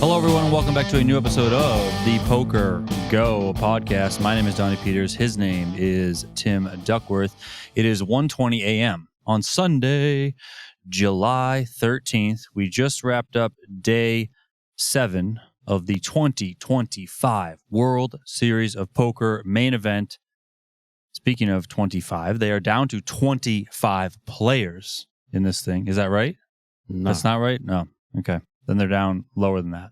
Hello, everyone, and welcome back to a new episode of the PokerGO podcast. My name is Donnie Peters. His name is Tim Duckworth. It is 1:20 a.m. on Sunday, July 13th. We just wrapped up day 7 of the 2025 World Series of Poker Main Event. Speaking of 25, they are down to 25 players in this thing. Is that right? No. That's not right? No. Okay. Then they're down lower than that.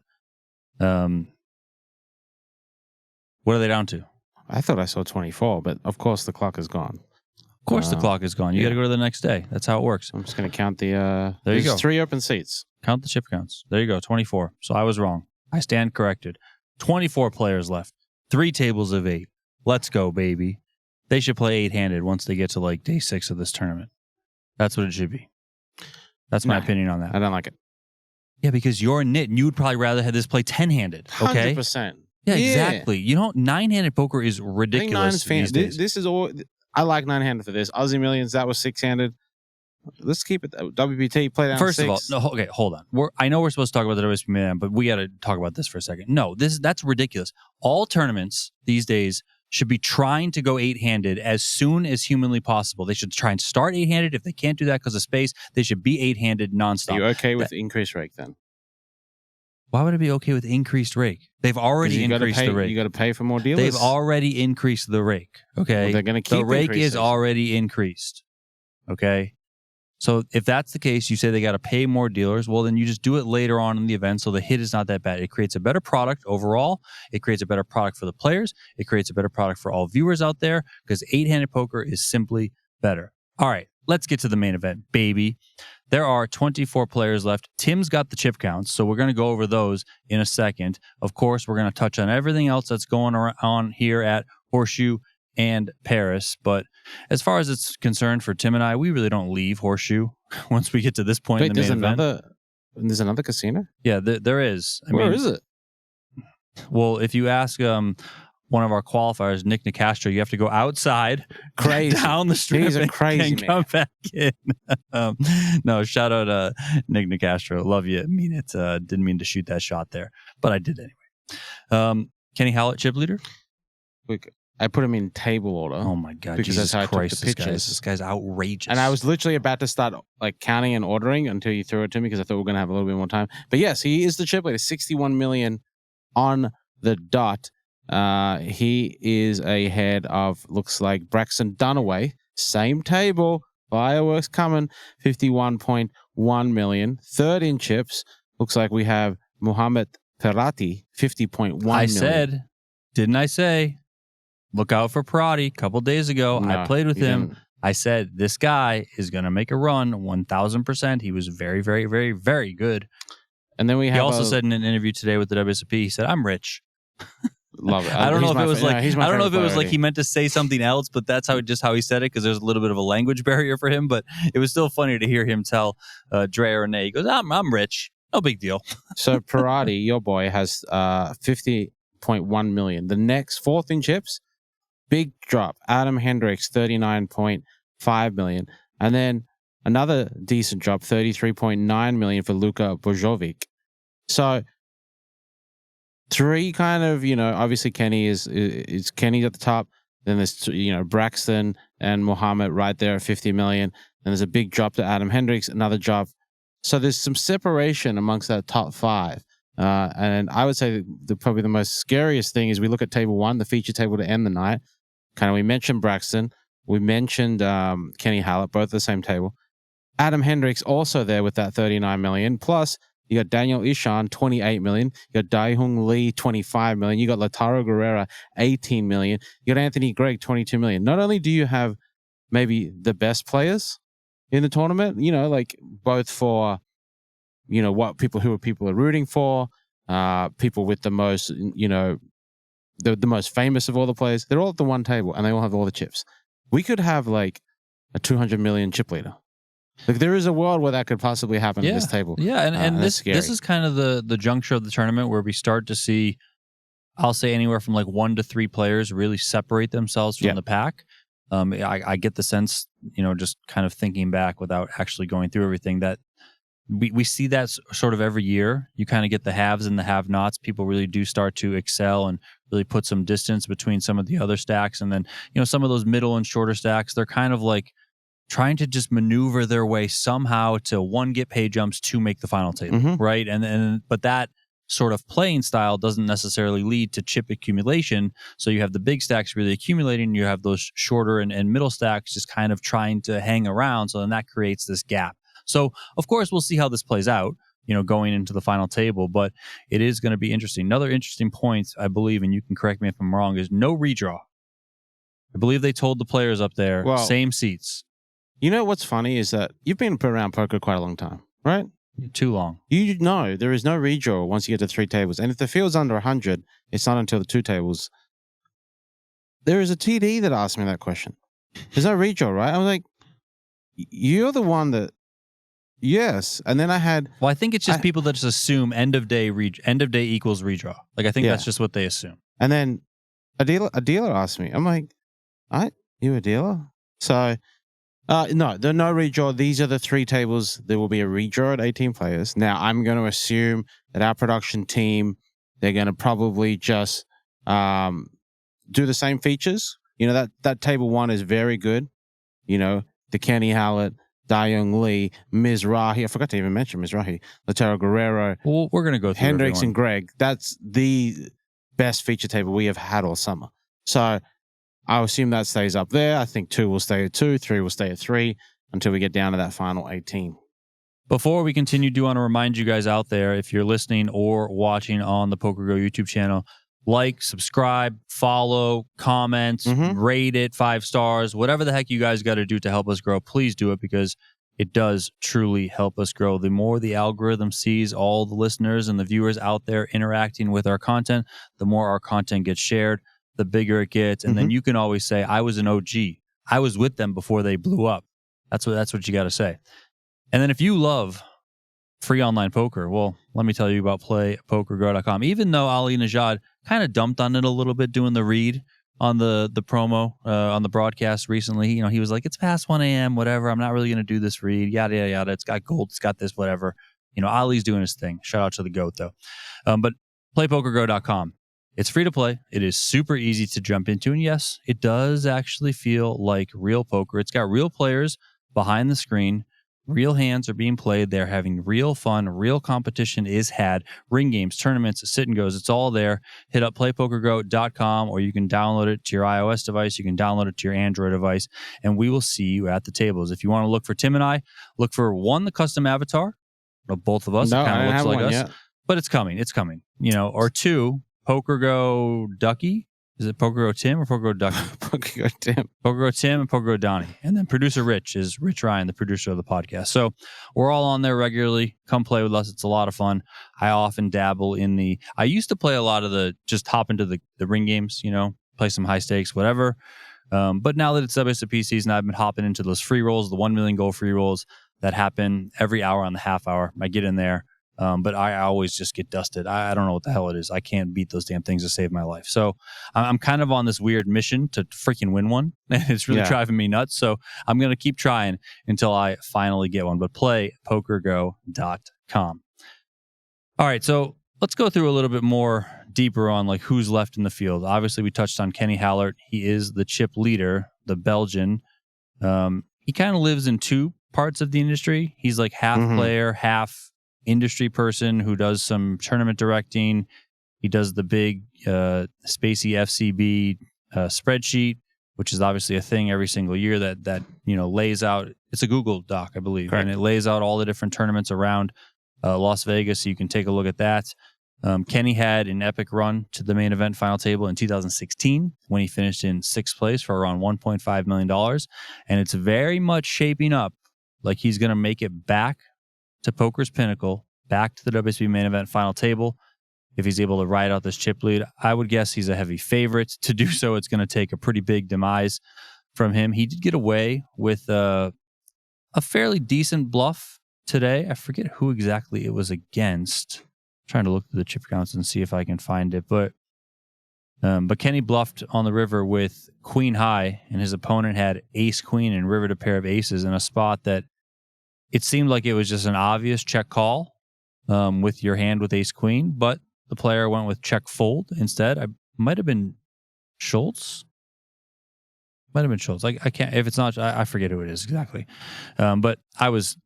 What are they down to? I thought I saw 24, but of course the clock is gone. Of course the clock is gone. You got to go to the next day. That's how it works. I'm just going to count the... There you go. 3 open seats. Count the chip counts. There you go, 24. So I was wrong. I stand corrected. 24 players left. 3 tables of 8. Let's go, baby. They should play 8-handed once they get to like day 6 of this tournament. That's what it should be. That's my opinion on that. I don't like it. Yeah, because you're a nit and you would probably rather have this play 10-handed. Okay? 100%. Yeah, exactly. You know, 9-handed poker is ridiculous these days. This is all... I like 9-handed for this. Aussie Millions, that was 6-handed. Let's keep it... WPT, play down First 6. of all, no, okay, hold on. I know we're supposed to talk about the WSOP Main Event, but we got to talk about this for a second. No, that's ridiculous. All tournaments these days should be trying to go 8-handed as soon as humanly possible. They should try and start 8-handed. If they can't do that because of space, they should be 8-handed nonstop. Are you okay with increased rake then? Why would it be okay with increased rake? They've already increased the rake. You got to pay for more dealers. They've already increased the rake. Okay, well, they're going to keep the rake increasing. is already increased. Okay, so if that's the case, you say they got to pay more dealers. Well, then you just do it later on in the event, so the hit is not that bad. It creates a better product overall. It creates a better product for the players. It creates a better product for all viewers out there because 8-handed poker is simply better. All right, let's get to the main event, baby. There are 24 players left. Tim's got the chip counts, so we're going to go over those in a second. Of course, we're going to touch on everything else that's going on here at Horseshoe and Paris. But as far as it's concerned for Tim and I, we really don't leave Horseshoe once we get to this point in the main event. There's another casino? Yeah, there is. Where is it? Well, if you ask one of our qualifiers, Nick Nicastro, you have to go outside, down the street, and come back in. No, shout out Nick Nicastro. Love you. I mean it. Didn't mean to shoot that shot there, but I did anyway. Kenny Howlett, chip leader? I put him in table order. Oh my God, because Jesus that's how Christ, I took the pictures. This guy's outrageous. And I was literally about to start like counting and ordering until you threw it to me because I thought we were going to have a little bit more time. But yes, he is the chip leader, 61 million on the dot. He is ahead of, looks like, Braxton Dunaway. Same table. Fireworks coming. 51.1 million. Third in chips. Looks like we have Muhammad Perati. 50.1 million. Didn't I say, look out for Perati a couple days ago. No, I played with him. Didn't. I said, this guy is going to make a run 1,000%. He was very, very, very, very good. And then he also said in an interview today with the WSOP, he said, I'm rich. Love it. I don't know if it was like he meant to say something else, but that's how he said it because there's a little bit of a language barrier for him. But it was still funny to hear him tell Dre or Renee. He goes, I'm rich. No big deal. So Perati, your boy, has 50.1 million. The next fourth in chips, big drop. Adam Hendricks, 39.5 million. And then another decent drop, 33.9 million for Luka Bojovic. So 3 kind of, obviously Kenny is Kenny at the top. Then there's, Braxton and Muhammad right there at 50 million. And there's a big drop to Adam Hendricks, another drop. So there's some separation amongst that top 5. And I would say probably the most scariest thing is we look at table 1, the feature table to end the night. We mentioned Braxton. We mentioned Kenny Hallett, both the same table. Adam Hendricks also there with that 39 million. Plus, you got Daniel Ishan, 28 million. You got Dae-Hung Lee, 25 million. You got Lataro Guerrera, 18 million. You got Anthony Gregg, 22 million. Not only do you have maybe the best players in the tournament, both for, what people are rooting for, people with the most, the most famous of all the players. They're all at the one table and they all have all the chips. We could have like a 200 million chip leader. Like there is a world where that could possibly happen at this table. Yeah, and this is kind of the juncture of the tournament where we start to see, I'll say anywhere from like 1 to 3 players really separate themselves from the pack. I get the sense, just kind of thinking back without actually going through everything, that we see that sort of every year. You kind of get the haves and the have-nots. People really do start to excel and really put some distance between some of the other stacks. And then, some of those middle and shorter stacks, they're kind of like trying to just maneuver their way somehow to one, get pay jumps, two, make the final table, right? But that sort of playing style doesn't necessarily lead to chip accumulation. So you have the big stacks really accumulating, you have those shorter and middle stacks just kind of trying to hang around. So then that creates this gap. So of course we'll see how this plays out, going into the final table, but it is going to be interesting. Another interesting point, I believe, and you can correct me if I'm wrong, is no redraw. I believe they told the players up there, same seats. You know what's funny is that you've been around poker quite a long time, right? Too long. You know there is no redraw once you get to 3 tables. And if the field's under 100, it's not until the 2 tables. There is a TD that asked me that question. There's no redraw, right? I was like, you're the one that... Yes. And then I had... Well, I think it's just people that just assume end of day equals redraw. Like, I think that's just what they assume. And then a dealer asked me. I'm like, you a dealer? So... no, there are no redraw. These are the 3 tables. There will be a redraw at 18 players. Now, I'm going to assume that our production team, they're going to probably just do the same features. That table 1 is very good. The Kenny Hallett, Dayong Lee, Mizrahi. I forgot to even mention Mizrahi. Latero Guerrero. Well, we're going to go through Hendricks everyone. and Greg. That's the best feature table we have had all summer. So... I assume that stays up there. I think 2 will stay at 2, 3 will stay at 3 until we get down to that final 18. Before we continue, do want to remind you guys out there, if you're listening or watching on the PokerGo YouTube channel, like, subscribe, follow, comment, rate it 5 stars, whatever the heck you guys got to do to help us grow. Please do it because it does truly help us grow. The more the algorithm sees all the listeners and the viewers out there interacting with our content, the more our content gets shared, the bigger it gets. And then you can always say, I was an OG. I was with them before they blew up. That's what you got to say. And then if you love free online poker, well, let me tell you about PlayPokerGo.com. Even though Ali Najad kind of dumped on it a little bit doing the read on the promo on the broadcast recently, he was like, it's past 1 a.m., whatever. I'm not really going to do this read, yada, yada, yada. It's got gold. It's got this, whatever. Ali's doing his thing. Shout out to the GOAT, though. But PlayPokerGo.com. It's free to play. It is super easy to jump into. And yes, it does actually feel like real poker. It's got real players behind the screen. Real hands are being played. They're having real fun. Real competition is had. Ring games, tournaments, sit and goes. It's all there. Hit up playpokergo.com or you can download it to your iOS device. You can download it to your Android device. And we will see you at the tables. If you want to look for Tim and I, look for one, the custom avatar of both of us. No, it kind of looks like us. Yet. But it's coming. It's coming. Or 2, PokerGo Ducky. Is it PokerGo Tim or PokerGo Ducky? PokerGo Tim. PokerGo Tim and PokerGo Donnie. And then producer Rich is Rich Ryan, the producer of the podcast. So we're all on there regularly. Come play with us. It's a lot of fun. I often dabble in I used to play a lot of just hop into the ring games, play some high stakes, whatever. But now that it's WSOP season, I've been hopping into those free rolls, the 1 million goal free rolls that happen every hour on the half hour. I get in there. But I always just get dusted. I don't know what the hell it is. I can't beat those damn things to save my life. So I'm kind of on this weird mission to freaking win one. And it's really driving me nuts. So I'm going to keep trying until I finally get one. But play PokerGo.com. All right. So let's go through a little bit more deeper on who's left in the field. Obviously, we touched on Kenny Hallett. He is the chip leader, the Belgian. He kind of lives in 2 parts of the industry. He's like half player, half industry person who does some tournament directing. He does the big Spacey FCB spreadsheet, which is obviously a thing every single year that lays out. It's a Google Doc, I believe. Correct. And it lays out all the different tournaments around Las Vegas, so you can take a look at that. Kenny had an epic run to the main event final table in 2016 when he finished in 6th place for around $1.5 million. And it's very much shaping up like he's going to make it back to poker's pinnacle, back to the WSOP main event final table. If he's able to ride out this chip lead, I would guess he's a heavy favorite. To do so, it's going to take a pretty big demise from him. He did get away with a fairly decent bluff today. I forget who exactly it was against. I'm trying to look through the chip counts and see if I can find it. But Kenny bluffed on the river with queen high, and his opponent had ace queen and river to pair of aces in a spot that it seemed like it was just an obvious check call with your hand with ace queen, but the player went with check fold instead. I might have been Schultz. Might have been Schultz. I can't, if it's not, I forget who it is exactly. But I was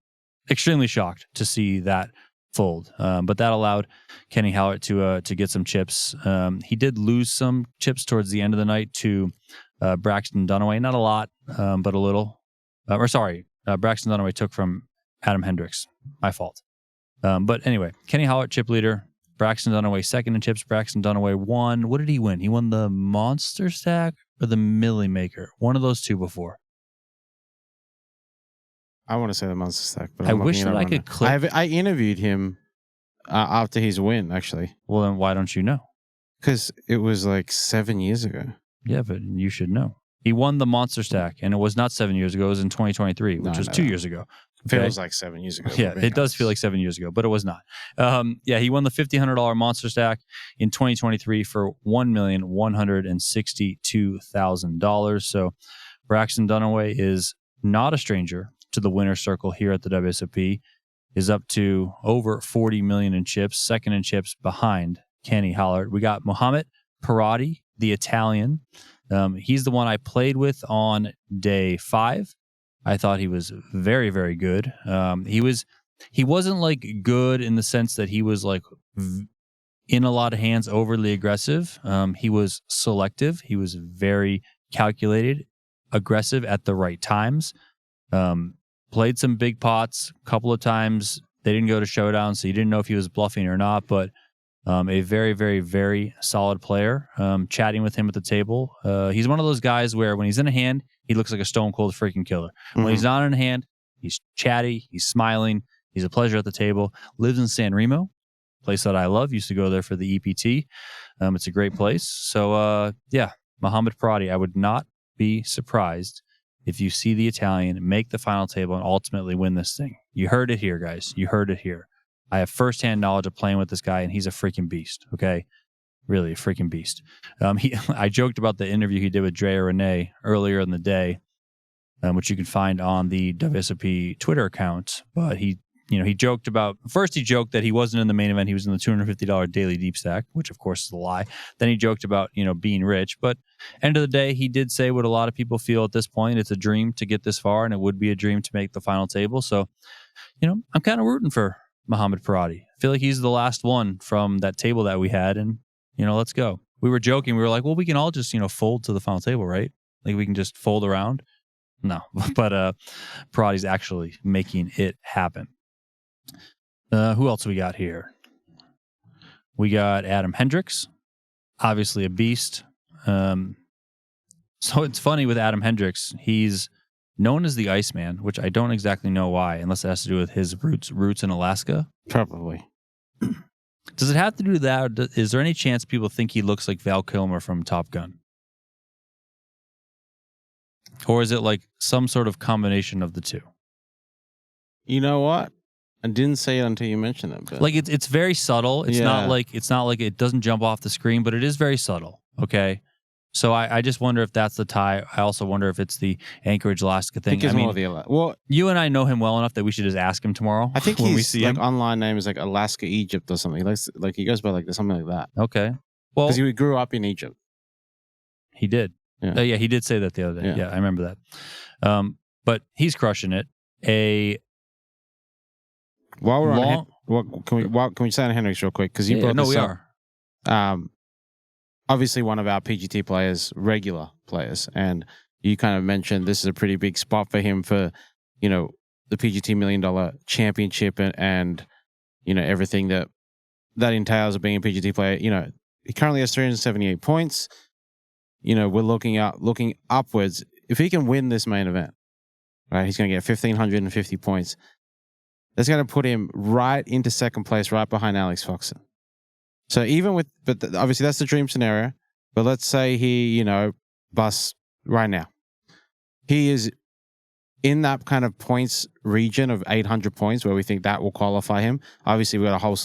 extremely shocked to see that fold. But that allowed Kenny Howlett to get some chips. He did lose some chips towards the end of the night to Braxton Dunaway. Not a lot, but a little. Braxton Dunaway took from Adam Hendricks. My fault. But anyway, Kenny Howlett, chip leader. Braxton Dunaway second in chips. Braxton Dunaway won. What did he win? He won the Monster Stack or the Millie Maker. One of those two before. I want to say the Monster Stack, but I wish that I could click. I interviewed him after his win, actually. Well, then why don't you know? Because it was like 7 years ago. Yeah, but you should know. He won the Monster Stack, and it was not 7 years ago. It was in 2023, which was 2 years ago. Okay? Feels like 7 years ago. Yeah, it does feel like 7 years ago, but it was not. He won the $1,500 Monster Stack in 2023 for $1,162,000. So Braxton Dunaway is not a stranger to the winner's circle here at the WSOP. Is up to over 40 million in chips, second in chips behind Kenny Howlett. We got Mohamed Parati, the Italian. He's the one I played with on day 5. I thought he was very, very good. He wasn't like good in the sense that he was like in a lot of hands overly aggressive. He was selective. He was very calculated, aggressive at the right times. Played some big pots a couple of times. They didn't go to showdown, so you didn't know if he was bluffing or not, but a very, very, very solid player. Chatting with him at the table. He's one of those guys where when he's in a hand, he looks like a stone cold freaking killer. When he's not in a hand, he's chatty, he's smiling, he's a pleasure at the table. Lives in San Remo, place that I love. Used to go there for the EPT. It's a great place. So, Mohamed Parati, I would not be surprised if you see the Italian make the final table and ultimately win this thing. You heard it here, guys. You heard it here. I have firsthand knowledge of playing with this guy, and he's a freaking beast, okay? Really a freaking beast. I joked about the interview he did with Drea Renee earlier in the day, which you can find on the WSOP Twitter account. But he joked about, first he joked that he wasn't in the main event. He was in the $250 daily deep stack, which of course is a lie. Then he joked about, being rich. But end of the day, he did say what a lot of people feel at this point. It's a dream to get this far, and it would be a dream to make the final table. So, I'm kind of rooting for Mohamed Parati. I feel like he's the last one from that table that we had, and let's go. We were joking. We were like, well, we can all just fold to the final table, right? Like we can just fold around. No, but Parati's actually making it happen. Who else we got here? We got Adam Hendricks, obviously a beast. So it's funny with Adam Hendricks. He's known as the Iceman, which I don't exactly know why, unless it has to do with his roots in Alaska. Probably. Does it have to do with that? Or is there any chance people think he looks like Val Kilmer from Top Gun? Or is it like some sort of combination of the two? You know what? I didn't say it until you mentioned it. But... Like it's very subtle. It's not like it doesn't jump off the screen, but it is very subtle. Okay. So I just wonder if that's the tie. I also wonder if it's the Anchorage Alaska thing. Well, you and I know him well enough that we should just ask him tomorrow. I think when his we see him. online name is like Alaska Egypt or something. Like he goes by like something like that. Okay. Well, because he grew up in Egypt. He did. Yeah. He did say that the other day. Yeah, I remember that. But he's crushing it. While we're on, can we say on Hendricks real quick? Because you brought this up. We are. Obviously one of our PGT players, regular players, and you kind of mentioned this is a pretty big spot for him for, the PGT $1 Million Championship and everything that entails of being a PGT player. He currently has 378 points. We're looking upwards. If he can win this main event, right, he's going to get 1,550 points. That's going to put him right into second place, right behind Alex Foxen. So obviously that's the dream scenario, but let's say he, busts right now. He is in that kind of points region of 800 points where we think that will qualify him. Obviously we've got a whole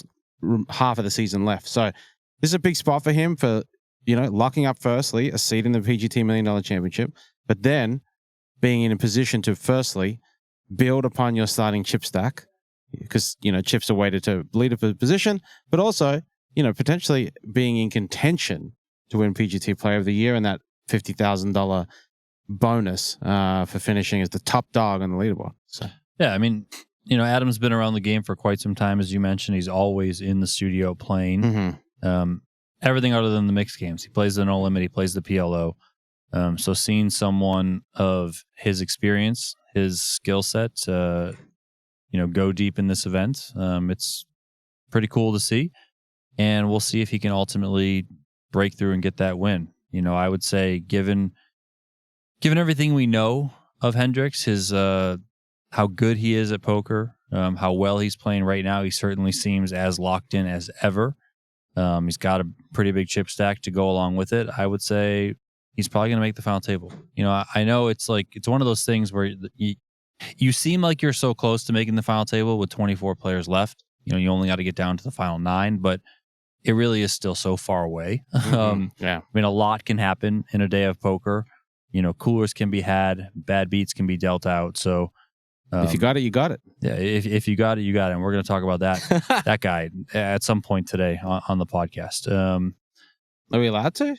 half of the season left. So this is a big spot for him for, locking up firstly, a seat in the PGT $1 Million Championship, but then being in a position to firstly build upon your starting chip stack because, chips are weighted to lead a position, but also, potentially being in contention to win PGT Player of the Year and that $50,000 bonus for finishing as the top dog on the leaderboard. So yeah, I mean, Adam's been around the game for quite some time, as you mentioned. He's always in the studio playing everything other than the mixed games. He plays the No Limit, he plays the PLO. So seeing someone of his experience, his skill set, go deep in this event, it's pretty cool to see. And we'll see if he can ultimately break through and get that win. I would say given everything we know of Hendricks, his how good he is at poker, how well he's playing right now, he certainly seems as locked in as ever. He's got a pretty big chip stack to go along with it. I would say he's probably going to make the final table. I know it's one of those things where you seem like you're so close to making the final table with 24 players left. You only got to get down to the final 9, but it really is still so far away. Yeah. I mean, a lot can happen in a day of poker. Coolers can be had, bad beats can be dealt out. So if you got it, you got it. Yeah, if you got it, you got it. And we're going to talk about that guy at some point today on the podcast. Are we allowed to?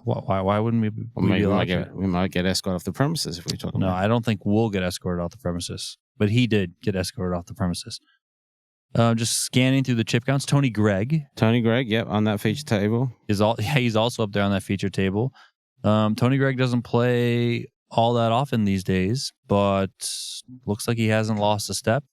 Why wouldn't we? We might get escorted off the premises if we talk about it. No, I don't think we'll get escorted off the premises, but he did get escorted off the premises. Just scanning through the chip counts. Tony Gregg, yep, on that feature table. He's also up there on that feature table. Tony Gregg doesn't play all that often these days, but looks like he hasn't lost a step.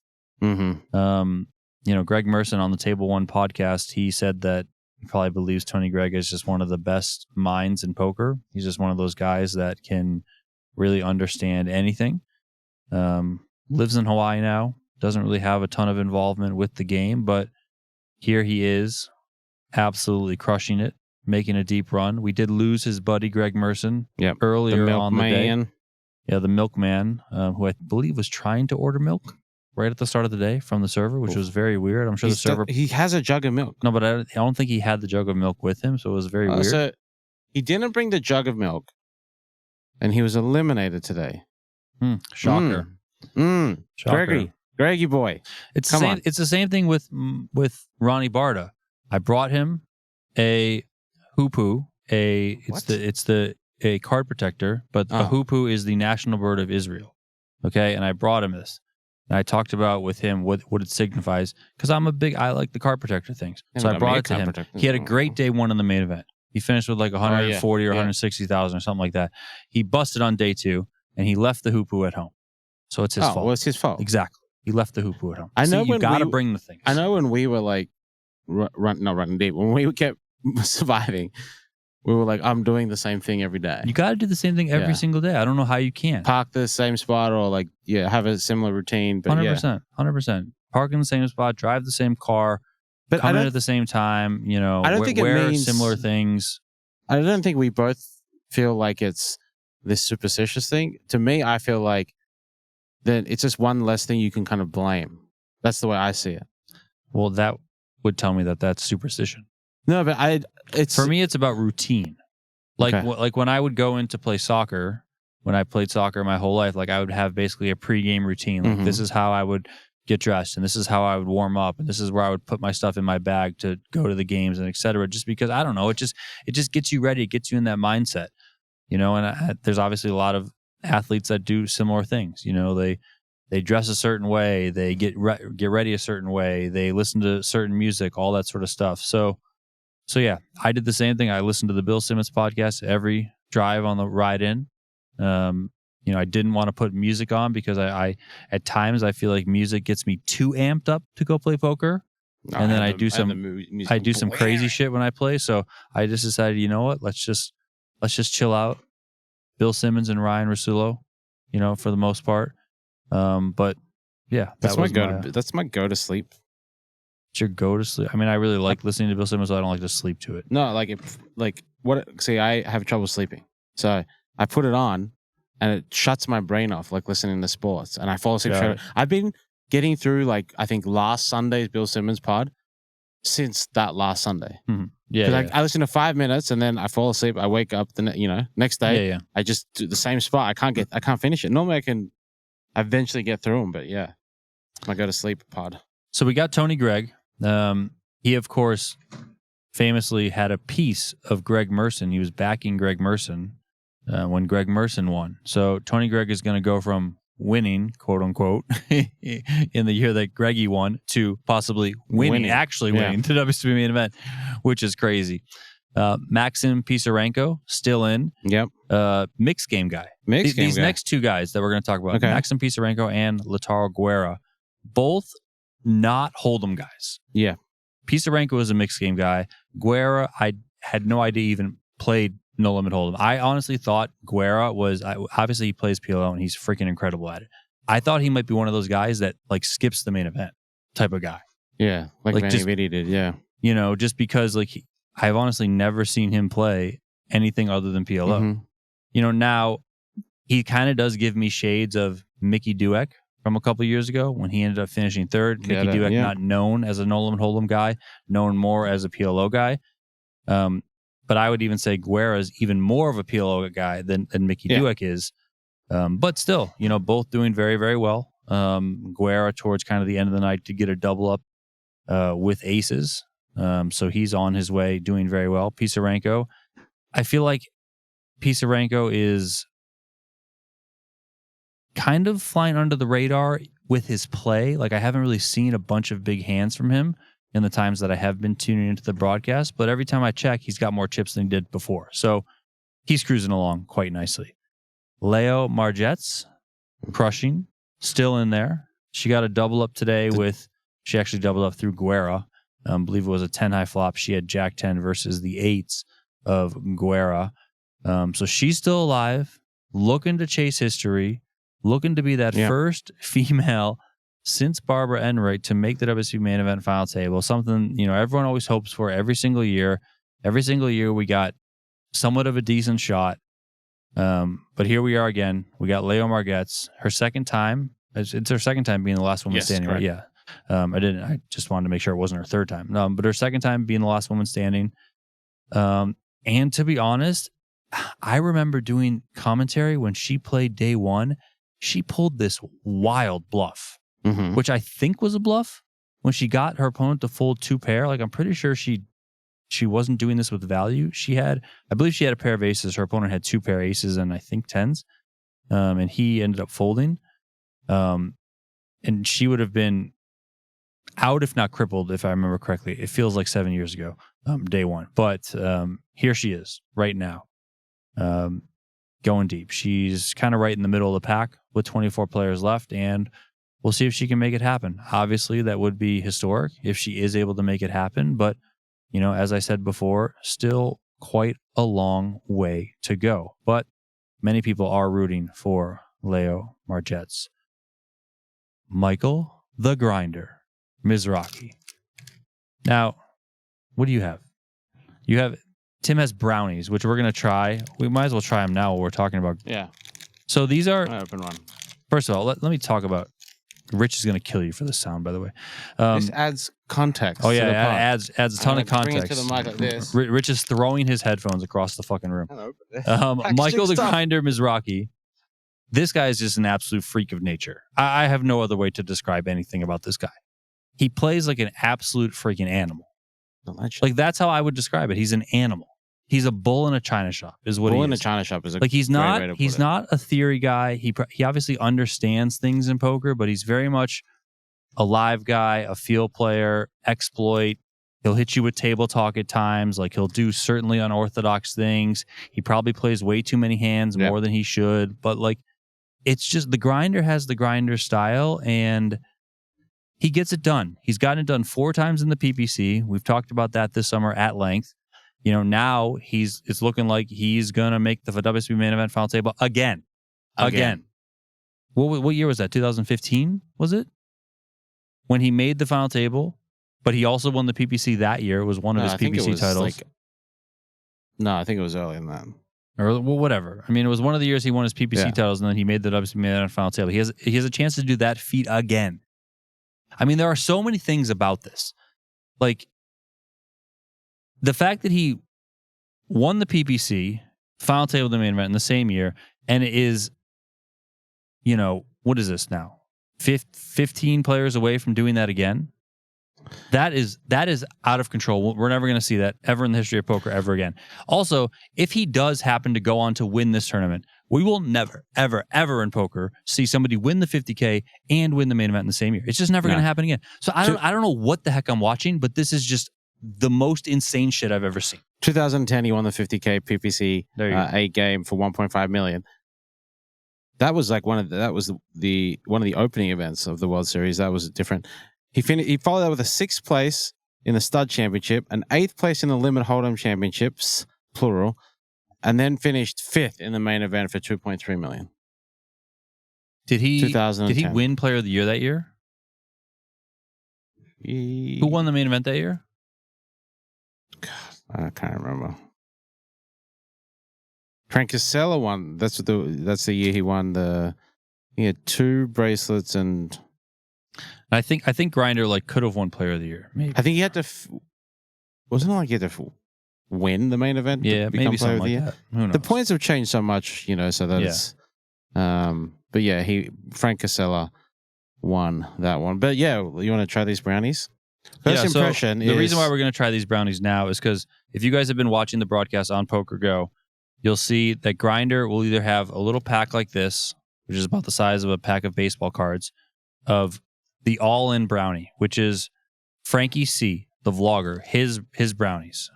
Greg Merson on the Table One podcast, he said that he probably believes Tony Gregg is just one of the best minds in poker. He's just one of those guys that can really understand anything. Lives in Hawaii now. Doesn't really have a ton of involvement with the game, but here he is, absolutely crushing it, making a deep run. We did lose his buddy Greg Merson earlier on the day. Yeah, the milkman, who I believe was trying to order milk right at the start of the day from the server, which was very weird. I'm sure the server... He has a jug of milk. No, but I don't think he had the jug of milk with him, so it was very weird. So he didn't bring the jug of milk, and he was eliminated today. Shocker. Shocker. Greggy boy. It's the same thing with Ronnie Barta. I brought him a hoopoe. It's a card protector, but a hoopoe is the national bird of Israel. Okay, and I brought him this. And I talked about with him what it signifies because I like the card protector things. So I brought it to him. He had a great day one in the main event. He finished with like 140 or 160,000 or something like that. He busted on day 2 and he left the hoopoe at home. So it's his fault. Well, it's his fault. Exactly. He left the hoopoe at home. I know you got to bring the things. I know when we were like running deep, when we kept surviving, we were like, I'm doing the same thing every day. You got to do the same thing every single day. I don't know how you can. Park the same spot or have a similar routine. But 100%. Park in the same spot, drive the same car, but come in at the same time, I don't think wear it means similar things. I don't think we both feel like it's this superstitious thing. To me, I feel like then it's just one less thing you can kind of blame. That's the way I see it. Well, that would tell me that that's superstition. No, but for me, it's about routine. Like when I would go in to play soccer, when I played soccer my whole life, like I would have basically a pregame routine. Like this is how I would get dressed, and this is how I would warm up, and this is where I would put my stuff in my bag to go to the games, and etc. Just because I don't know, it just gets you ready, it gets you in that mindset, And there's obviously a lot of athletes that do similar things. They dress a certain way, they get ready a certain way, they listen to certain music, all that sort of stuff. So yeah, I did the same thing. I listened to the Bill Simmons podcast every drive on the ride in. I didn't want to put music on because I at times I feel like music gets me too amped up to go play poker. And then I do some crazy shit when I play. So I just decided, you know what? Let's just chill out. Bill Simmons and Ryan Rasulo, for the most part. But yeah, that's my go to sleep. It's your go to sleep. I mean, I really like listening to Bill Simmons, so I don't like to sleep to it. No, I have trouble sleeping. So I put it on and it shuts my brain off, like listening to sports, and I fall asleep. I've been getting through I think last Sunday's Bill Simmons pod since that last Sunday. Mm-hmm. Yeah. I listen to 5 minutes and then I fall asleep. I wake up the next day. I just do the same spot. I can't finish it. Normally I can eventually get through them. But yeah, I go to sleep pod. So we got Tony Gregg. He, of course, famously had a piece of Greg Merson. He was backing Greg Merson when Greg Merson won. So Tony Gregg is going to go from winning, quote unquote, in the year that Greggy won to possibly winning. Actually winning the WSOP Main Event, which is crazy. Maxim Pisarenko still in. Yep. Mixed game guy. These next two guys that we're going to talk about, Maxim Pisarenko and Lataro Guerra, both not Hold'em guys. Yeah. Pisarenko is a mixed game guy. Guerra, I had no idea even played No Limit Hold'em. I honestly thought Guerra was, obviously he plays PLO and he's freaking incredible at it. I thought he might be one of those guys that like skips the main event type of guy. Yeah, like Vanny Vidi did, yeah. You know, just because like I've honestly never seen him play anything other than PLO. Mm-hmm. You know, now he kind of does give me shades of Mickey Dueck from a couple years ago when he ended up finishing third. Mickey Dueck, not known as a No Limit Hold'em guy, known more as a PLO guy. But I would even say Guerra is even more of a PLO guy than Mickey Dueck is. But still, you know, both doing very, very well. Guerra towards kind of the end of the night to get a double up with aces. So he's on his way doing very well. Pisarenko, I feel like Pisarenko is kind of flying under the radar with his play. Like I haven't really seen a bunch of big hands from him in the times that I have been tuning into the broadcast, but every time I check, he's got more chips than he did before. So he's cruising along quite nicely. Leo Margetts, crushing, still in there. She got a double up today she actually doubled up through Guerra. I believe it was a 10 high flop. She had Jack 10 versus the 8s of Guerra. So she's still alive, looking to chase history, looking to be that first female since Barbara Enright to make the WSOP Main Event final table. Something, you know, everyone always hopes for every single year. Every single year we got somewhat of a decent shot. But here we are again. We got Leo Margetts, her second time. It's her second time being the last woman standing, correct. right? Yeah. I just wanted to make sure it wasn't her third time. But her second time being the last woman standing. And to be honest, I remember doing commentary when she played day one. She pulled this wild bluff, which I think was a bluff when she got her opponent to fold 2 pair. Like I'm pretty sure she wasn't doing this with value. I believe she had a pair of aces. Her opponent had 2 pair aces and I think 10s. And he ended up folding. And she would have been out, if not crippled, if I remember correctly. It feels like 7 years ago, day one. But here she is right now, going deep. She's kind of right in the middle of the pack with 24 players left, and we'll see if she can make it happen. Obviously, that would be historic if she is able to make it happen. But, you know, as I said before, still quite a long way to go. But many people are rooting for Leo Margetts. Michael the Grinder Mizrachi. Now, what do you have? Tim has brownies, which we're going to try. We might as well try them now while we're talking about. Yeah. So these are... I open one. First of all, let me talk about... Rich is going to kill you for this sound, by the way. This adds context. Oh, yeah, it adds a ton of context. Bring it to the mic like this. Rich is throwing his headphones across the fucking room. Hello. Michael the Grinder Mizrachi. This guy is just an absolute freak of nature. I have no other way to describe anything about this guy. He plays like an absolute freaking animal. Like, that's how I would describe it. He's an animal. He's a bull in a china shop, is what he is. Bull in a china shop is a like he's great not way to put he's it. not a theory guy. He obviously understands things in poker, but he's very much a live guy, a field player, exploit. He'll hit you with table talk at times. Like he'll do certainly unorthodox things. He probably plays way too many hands, more than he should. But like, it's just the grinder has the grinder style, and he gets it done. He's gotten it done 4 times in the PPC. We've talked about that this summer at length. You know, now it's looking like he's gonna make the WSOP Main Event final table again. What year was that? 2015 was it? When he made the final table, but he also won the PPC that year. It was one of his PPC titles. No, I think it was earlier than that. Or well, whatever. I mean, it was one of the years he won his PPC titles, and then he made the WSOP Main Event final table. He has a chance to do that feat again. I mean, there are so many things about this. Like, the fact that he won the PPC, final table of the main event in the same year, and is, you know, what is this now? 15 players away from doing that again. That is out of control. We're never going to see that ever in the history of poker ever again. Also, if he does happen to go on to win this tournament, we will never, ever, ever in poker see somebody win the 50K and win the main event in the same year. It's just never going to happen again. So I don't know what the heck I'm watching, but this is just the most insane shit I've ever seen. 2010, he won the 50K PPC 8 game for 1.5 million. That was like one of the opening events of the World Series. That was different. He followed that with a 6th place in the Stud Championship, an 8th place in the Limit Hold'em Championships, plural, and then finished 5th in the main event for 2.3 million. Did he 2010. Did he win Player of the Year that year? Who won the main event that year? God, I can't remember. Frank Casella won. That's the year he won he had 2 bracelets and I think Grindr like could have won Player of the Year. Maybe. I think he had to. Wasn't it like he had to win the main event? Yeah, maybe something like that. Who knows? The points have changed so much, so that it's. But yeah, Frank Casella won that one. But yeah, you want to try these brownies? First impression the reason why we're going to try these brownies now is because if you guys have been watching the broadcast on PokerGo, you'll see that Grindr will either have a little pack like this, which is about the size of a pack of baseball cards, of the all-in brownie, which is Frankie C, the vlogger, his brownies.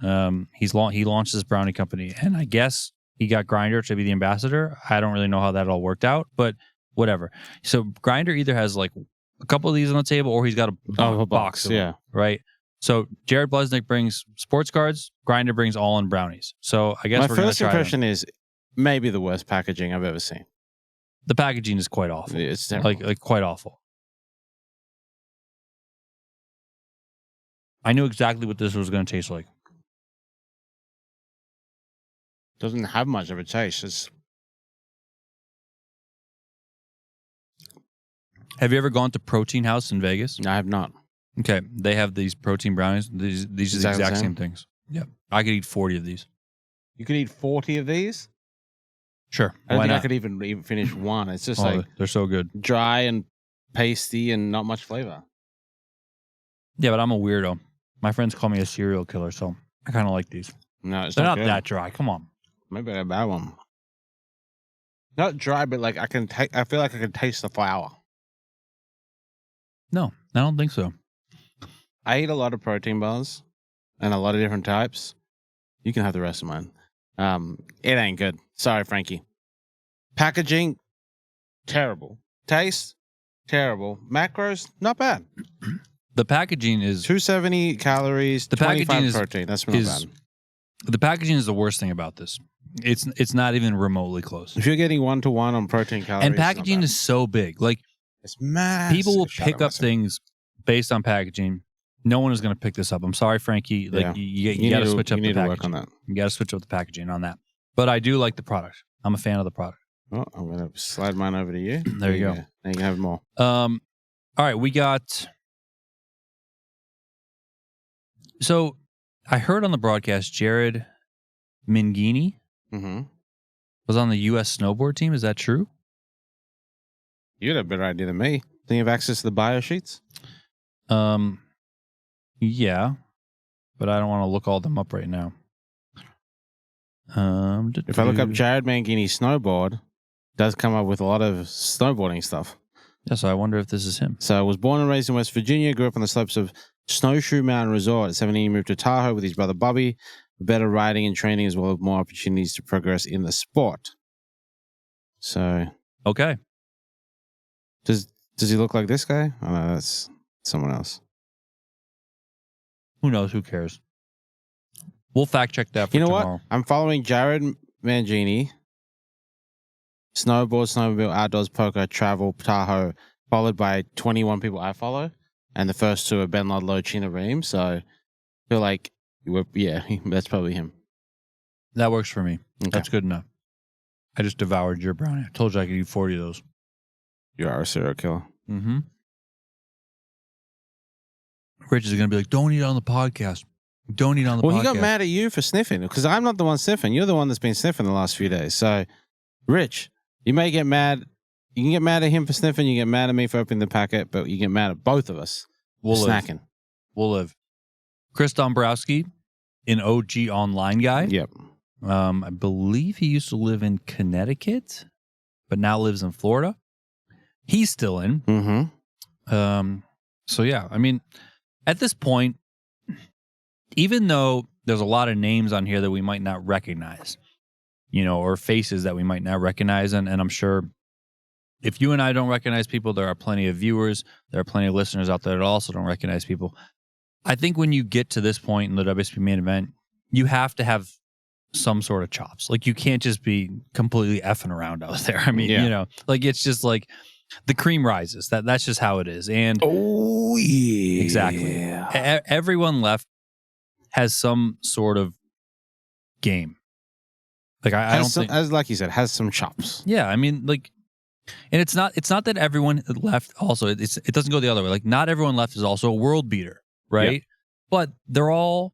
He launched this brownie company, and I guess he got Grindr to be the ambassador. I don't really know how that all worked out, but whatever. So Grindr either has like a couple of these on the table, or he's got a box of them, right? So Jared Blesnick brings sports cards. Grindr brings all-in brownies. So I guess my first impression is maybe the worst packaging I've ever seen. The packaging is quite awful. It's terrible. Like quite awful. I knew exactly what this was going to taste like. Doesn't have much of a taste. Have you ever gone to Protein House in Vegas? No, I have not. Okay, they have these protein brownies. These are the exact same things. Yeah, I could eat 40 of these. You could eat 40 of these? Sure. I don't think I could even finish one. It's just they're so good. Dry and pasty and not much flavor. Yeah, but I'm a weirdo. My friends call me a serial killer, so I kind of like these. No, they're not that dry. Come on. Maybe a bad one. Not dry, but like I feel like I can taste the flour. No, I don't think so. I eat a lot of protein bars and a lot of different types. You can have the rest of mine. It ain't good. Sorry, Frankie. Packaging, terrible. Taste, terrible. Macros, not bad. The packaging is 270 calories, the 25 protein. That's not bad. The packaging is the worst thing about this. It's not even remotely close. If you're getting 1-to-1 on protein calories, and packaging is so big, like it's massive. People will pick up things based on packaging. No one is going to pick this up. I'm sorry, Frankie. Like you got to switch up the packaging. Work on that. You got to switch up the packaging on that. But I do like the product. I'm a fan of the product. Oh, I'm going to slide mine over to you. There you go. Now you can have more. All right, we got. So I heard on the broadcast Jared Mangini was on the U.S. snowboard team. Is that true? You had a better idea than me. Do you have access to the bio sheets? Yeah, but I don't want to look all them up right now. If I look up Jared Mangini snowboard, it does come up with a lot of snowboarding stuff. Yeah, so I wonder if this is him. So I was born and raised in West Virginia, grew up on the slopes of Snowshoe Mountain Resort. At 17, he moved to Tahoe with his brother Bobby, for better riding and training as well as more opportunities to progress in the sport. So, okay. Does he look like this guy? Oh no, that's someone else. Who knows? Who cares? We'll fact check that for tomorrow. What? I'm following Jared Mangini. Snowmobile, outdoors, poker, travel, Tahoe, followed by 21 people I follow. And the first two are Ben Ludlow, China Ream. So I feel like, that's probably him. That works for me. Okay. That's good enough. I just devoured your brownie. I told you I could eat 40 of those. You are a serial killer. Mm-hmm. Rich is going to be like, don't eat on the podcast. Don't eat on the podcast. Well, he got mad at you for sniffing because I'm not the one sniffing. You're the one that's been sniffing the last few days. So, Rich, you may get mad. You can get mad at him for sniffing. You get mad at me for opening the packet, but you get mad at both of us for snacking. We'll live. Chris Dombrowski, an OG online guy. Yep. I believe he used to live in Connecticut, but now lives in Florida. He's still in. Mm-hmm. So yeah, I mean, at this point, even though there's a lot of names on here that we might not recognize, or faces that we might not recognize, and I'm sure if you and I don't recognize people, there are plenty of viewers, there are plenty of listeners out there that also don't recognize people. I think when you get to this point in the WSOP Main Event, you have to have some sort of chops. Like, you can't just be completely effing around out there. I mean, it's just like the cream rises. That's just how it is. And oh yeah, exactly. Everyone left has some sort of game. Like I don't think, as like you said, has some chops. Yeah, I mean, like, and it's not that everyone left. Also, it doesn't go the other way. Like, not everyone left is also a world beater, right? Yep. But they're all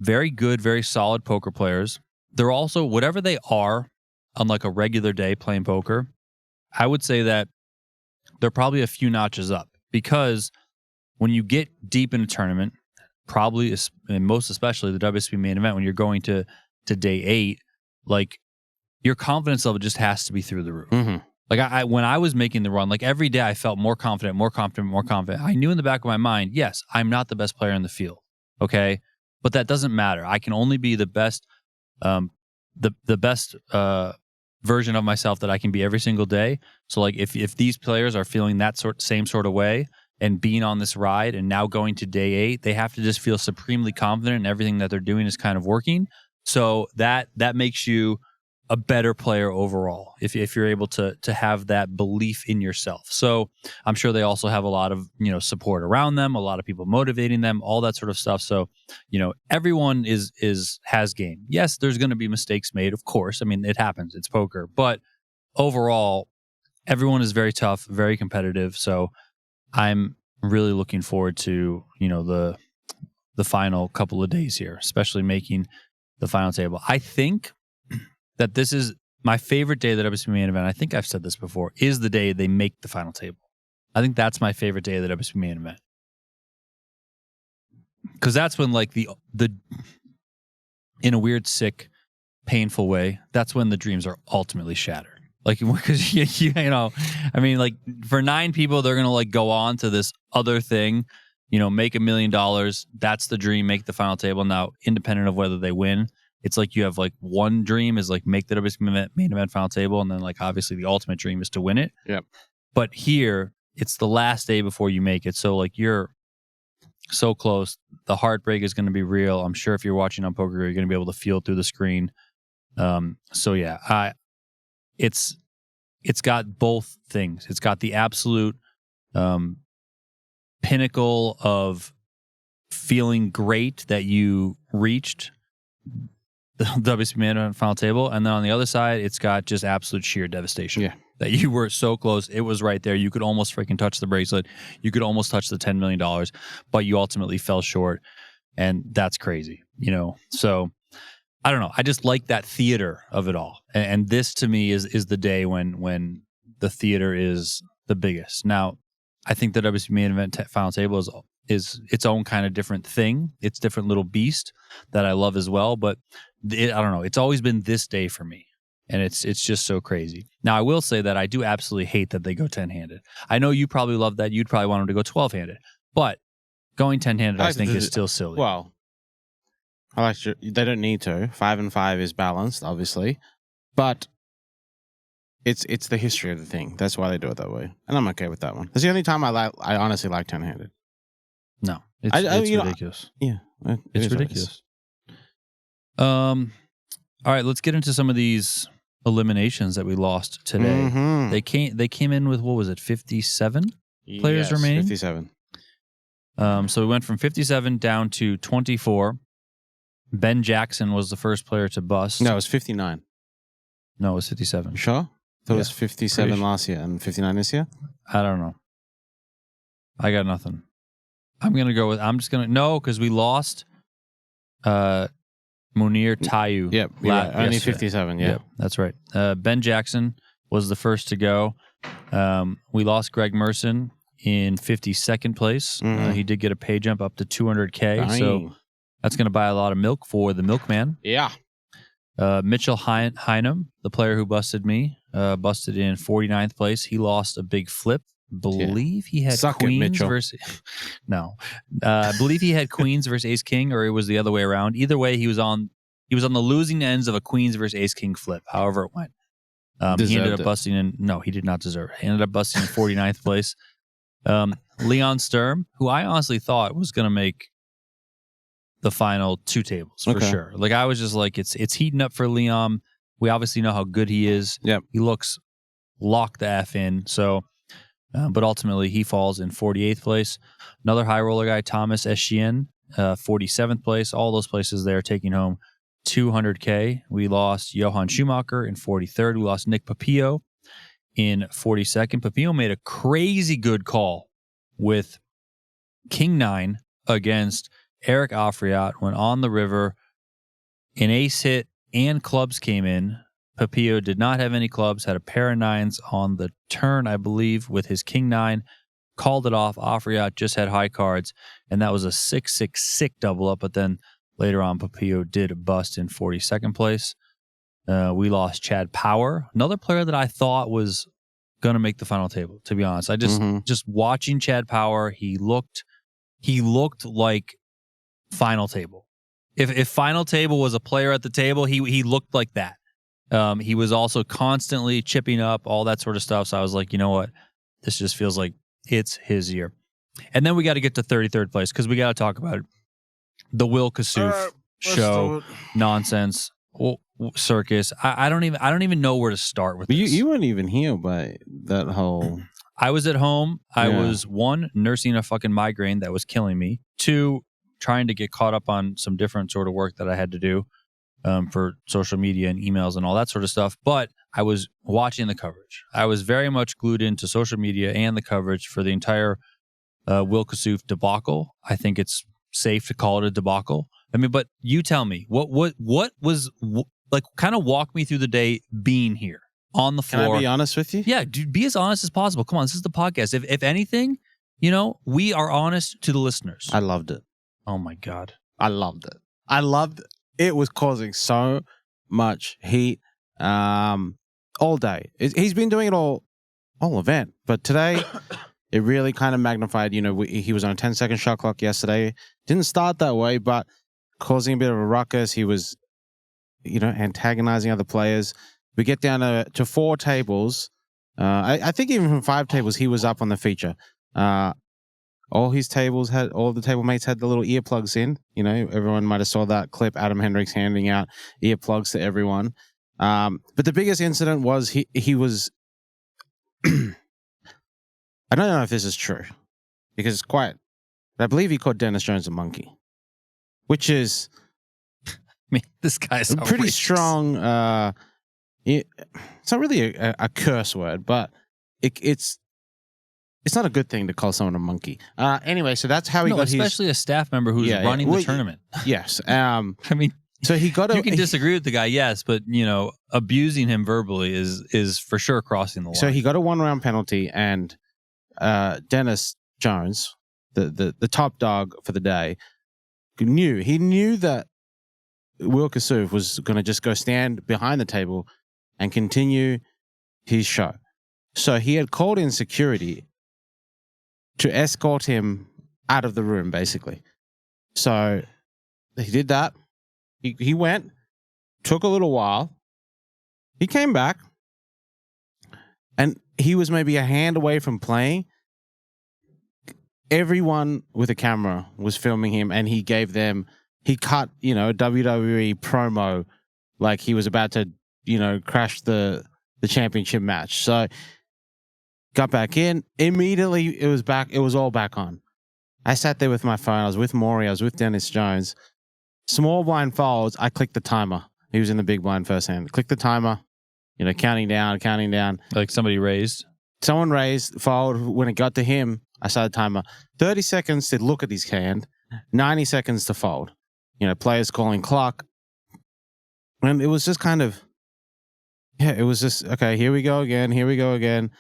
very good, very solid poker players. They're also, whatever they are on like a regular day playing poker, I would say that they're probably a few notches up, because when you get deep in a tournament, probably, and most especially the WSOP Main Event, when you're going to day 8, like, your confidence level just has to be through the roof. Mm-hmm. Like, when I was making the run, like, every day I felt more confident. I knew in the back of my mind, yes, I'm not the best player in the field, okay? But that doesn't matter. I can only be the best, the best version of myself that I can be every single day. So, like, if these players are feeling that same sort of way and being on this ride and now going to day 8, they have to just feel supremely confident and everything that they're doing is kind of working. So that makes you a better player overall if you're able to have that belief in yourself. So I'm sure they also have a lot of support around them, a lot of people motivating them, all that sort of stuff. So everyone has game. Yes, there's going to be mistakes made, of course. I mean, it happens. It's poker, but overall, everyone is very tough, very competitive. So I'm really looking forward to the final couple of days here, especially making the final table. I think that this is my favorite day that WSOP Main Event. I think I've said this before, is the day they make the final table. I think that's my favorite day of the WSOP Main Event. Because that's when, like, the in a weird, sick, painful way, that's when the dreams are ultimately shattered. Like, because I mean, like, for 9 people, they're gonna like go on to this other thing, make $1 million. That's the dream, make the final table. Now, independent of whether they win, it's like you have like one dream is like make the WSOP Main Event final table, and then like obviously the ultimate dream is to win it. Yep. But here, it's the last day before you make it, so like you're so close. The heartbreak is going to be real. I'm sure if you're watching on PokerGO, you're going to be able to feel it through the screen. So yeah, it's got both things. It's got the absolute pinnacle of feeling great that you reached the WSOP Main Event final table, and then on the other side, it's got just absolute sheer devastation. Yeah, that you were so close. It was right there. You could almost freaking touch the bracelet. You could almost touch the $10 million, but you ultimately fell short, and that's crazy. So I don't know. I just like that theater of it all, and this to me is the day when the theater is the biggest. Now, I think the WSOP Main Event final table is its own kind of different thing. It's different little beast that I love as well. But I don't know. It's always been this day for me, and it's just so crazy. Now, I will say that I do absolutely hate that they go 10-handed. I know you probably love that. You'd probably want them to go 12-handed, but going 10-handed, I think, is still silly. Well, they don't need to. 5 and 5 is balanced, obviously, but it's the history of the thing. That's why they do it that way, and I'm okay with that one. That's the only time I honestly like 10-handed. No, it's ridiculous. Yeah, it's ridiculous. All right, let's get into some of these eliminations that we lost today. Mm-hmm. They came in with, what was it, 57 players remaining? 57. So we went from 57 down to 24. Ben Jackson was the first player to bust. No, it was 59. No, it was 57. You sure? It was 57 last year and 59 this year? I don't know. I got nothing. No, because we lost Munir Tayu. Yep, only 57, yeah. Yep, that's right. Ben Jackson was the first to go. We lost Greg Merson in 52nd place. He did get a pay jump up to 200K. Dang. So that's going to buy a lot of milk for the milkman. Yeah. Mitchell Hynum, the player who busted me, busted in 49th place. He lost a big flip. Believe he had Suck it, queens Mitchell. versus no. I believe he had queens versus ace king, or it was the other way around. Either way, he was on the losing ends of a queens versus ace king flip. However it went, he ended up busting in. No, he did not deserve it. He ended up busting in 49th place. Leon Sturm, who I honestly thought was going to make the final two tables for sure. Like I was just like, it's heating up for Leon. We obviously know how good he is. Yep. He looks locked the F in. So, but ultimately he falls in 48th place. Another high roller guy, Thomas Eschien, 47th place. All those places there taking home 200K. We lost Johann Schumacher in 43rd. We lost Nick Papillo in 42nd. Papillo made a crazy good call with King 9 against Eric Afriat when on the river. An ace hit and clubs came in. Papillo did not have any clubs, had a pair of nines on the turn, I believe, with his King 9. Called it off. Afriat just had high cards, and that was a 6-6 sick double up. But then later on, Papillo did bust in 42nd place. We lost Chad Power, another player that I thought was going to make the final table, to be honest. I just watching Chad Power, he looked like final table. If final table was a player at the table, he looked like that. He was also constantly chipping up, all that sort of stuff. So I was like, you know what? This just feels like it's his year. And then we got to get to 33rd place because we got to talk about it. The Will Kassouf show nonsense circus. I don't even know where to start with this. You weren't even here by that whole. I was at home. I was, 1, nursing a fucking migraine that was killing me. 2, trying to get caught up on some different sort of work that I had to do for social media and emails and all that sort of stuff. But I was watching the coverage. I was very much glued into social media and the coverage for the entire Will Kassouf debacle. I think it's safe to call it a debacle. I mean, but you tell me, what was, like, kind of walk me through the day being here on the floor. Can I be honest with you? Yeah, dude, be as honest as possible. Come on, this is the podcast. If anything, we are honest to the listeners. I loved it. Oh my God. I loved it. It was causing so much heat all day. He's been doing it all event, but today it really kind of magnified. He was on a 10-second shot clock yesterday. Didn't start that way, but causing a bit of a ruckus. He was, antagonizing other players. We get down to 4 tables. I think even from 5 tables, he was up on the feature. All the table mates had the little earplugs in. Everyone might have saw that clip. Adam Hendricks handing out earplugs to everyone. But the biggest incident was he was. I don't know if this is true because it's quiet. But I believe he called Dennis Jones a monkey, which is. I mean, this guy's a pretty strong. It's not really a curse word, but it's not a good thing to call someone a monkey. Anyway, so that's how he got especially a staff member who's running the tournament. Yes. I mean, so he got. You can disagree with the guy, yes, but abusing him verbally is for sure crossing the line. So he got a 1-round penalty, and Dennis Jones, the top dog for the day, knew that Will Kassouf was going to just go stand behind the table and continue his show. So he had called in security to escort him out of the room, basically. So he did that. He went, took a little while. He came back, and he was maybe a hand away from playing. Everyone with a camera was filming him, and he cut, a WWE promo like he was about to, crash the championship match. So got back in. Immediately, it was all back on. I sat there with my phone. I was with Maury. I was with Dennis Jones. Small blind folds. I clicked the timer. He was in the big blind first hand. Click the timer. Counting down. Like somebody raised? Someone raised, fold. When it got to him, I started the timer. 30 seconds to look at his hand. 90 seconds to fold. Players calling clock. And it was just kind of... Yeah, it was just okay. Here we go again. Here we go again.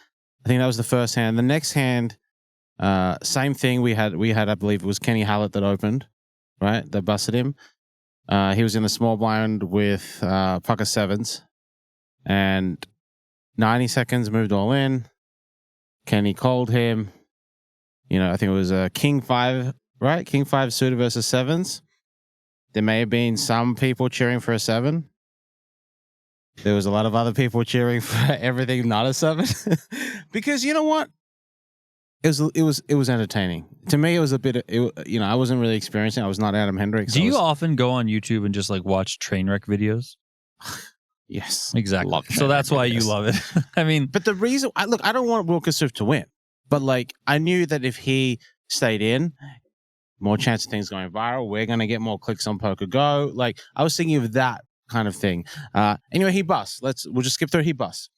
I think that was the first hand. The next hand, same thing. We had. I believe it was Kenny Hallett that opened, right? That busted him. He was in the small blind with pocket sevens, and 90 seconds moved all in. Kenny called him. I think it was a King 5, right? King 5 suited versus sevens. There may have been some people cheering for a 7. There was a lot of other people cheering for everything not a 7. Because you know what? It was entertaining. To me, it was a bit. I wasn't really experiencing. I was not Adam Hendricks. Do you often go on YouTube and just like watch train wreck videos? Yes, exactly. So that's why you love it. I mean, but the reason I don't want Will Kassouf to win, but like I knew that if he stayed in, more chance of things going viral. We're gonna get more clicks on PokerGo. Like I was thinking of that kind of thing. Anyway, he busts. We'll just skip through. He busts.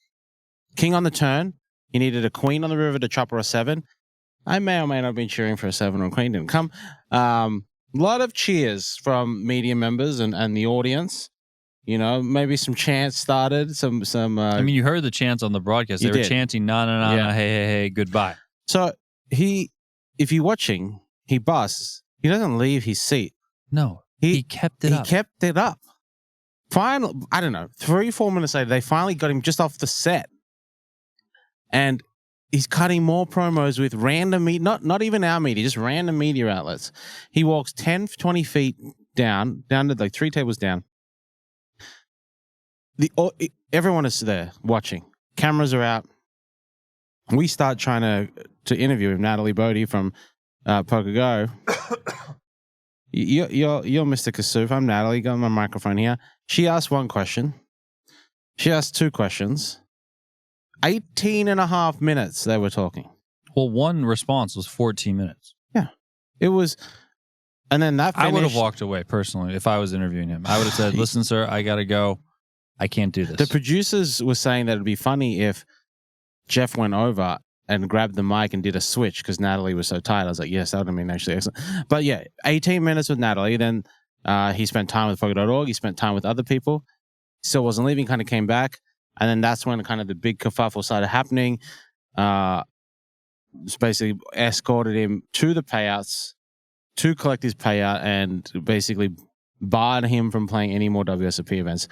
King on the turn. He needed a queen on the river to chop or a 7. I may or may not have been cheering for a 7 or a queen. Didn't come. A lot of cheers from media members and the audience. Maybe some chants started. Some. I mean, you heard the chants on the broadcast. They were chanting, "No, hey, goodbye." So if you're watching, he busts. He doesn't leave his seat. No, he kept it up. He kept it up. Finally, I don't know, 3-4 minutes later, they finally got him just off the set. And he's cutting more promos with random media, not even our media, just random media outlets. He walks 10, 20 feet down to like 3 tables down. Everyone is there watching. Cameras are out. We start trying to interview him, Natalie Bodie from PokerGo. You're Mr. Kassouf. I'm Natalie. Got my microphone here. She asked one question. She asked 2 questions. 18 and a half minutes they were talking. Well, one response was 14 minutes. Yeah. It was, and then that finished. I would have walked away personally if I was interviewing him. I would have said, listen, sir, I got to go. I can't do this. The producers were saying that it'd be funny if Jeff went over and grabbed the mic and did a switch because Natalie was so tired. I was like, yes, that would have been actually excellent. But yeah, 18 minutes with Natalie. Then he spent time with Poker.org. He spent time with other people. Still wasn't leaving, kind of came back. And then that's when kind of the big kerfuffle started happening. Just basically escorted him to the payouts to collect his payout and basically barred him from playing any more WSOP events.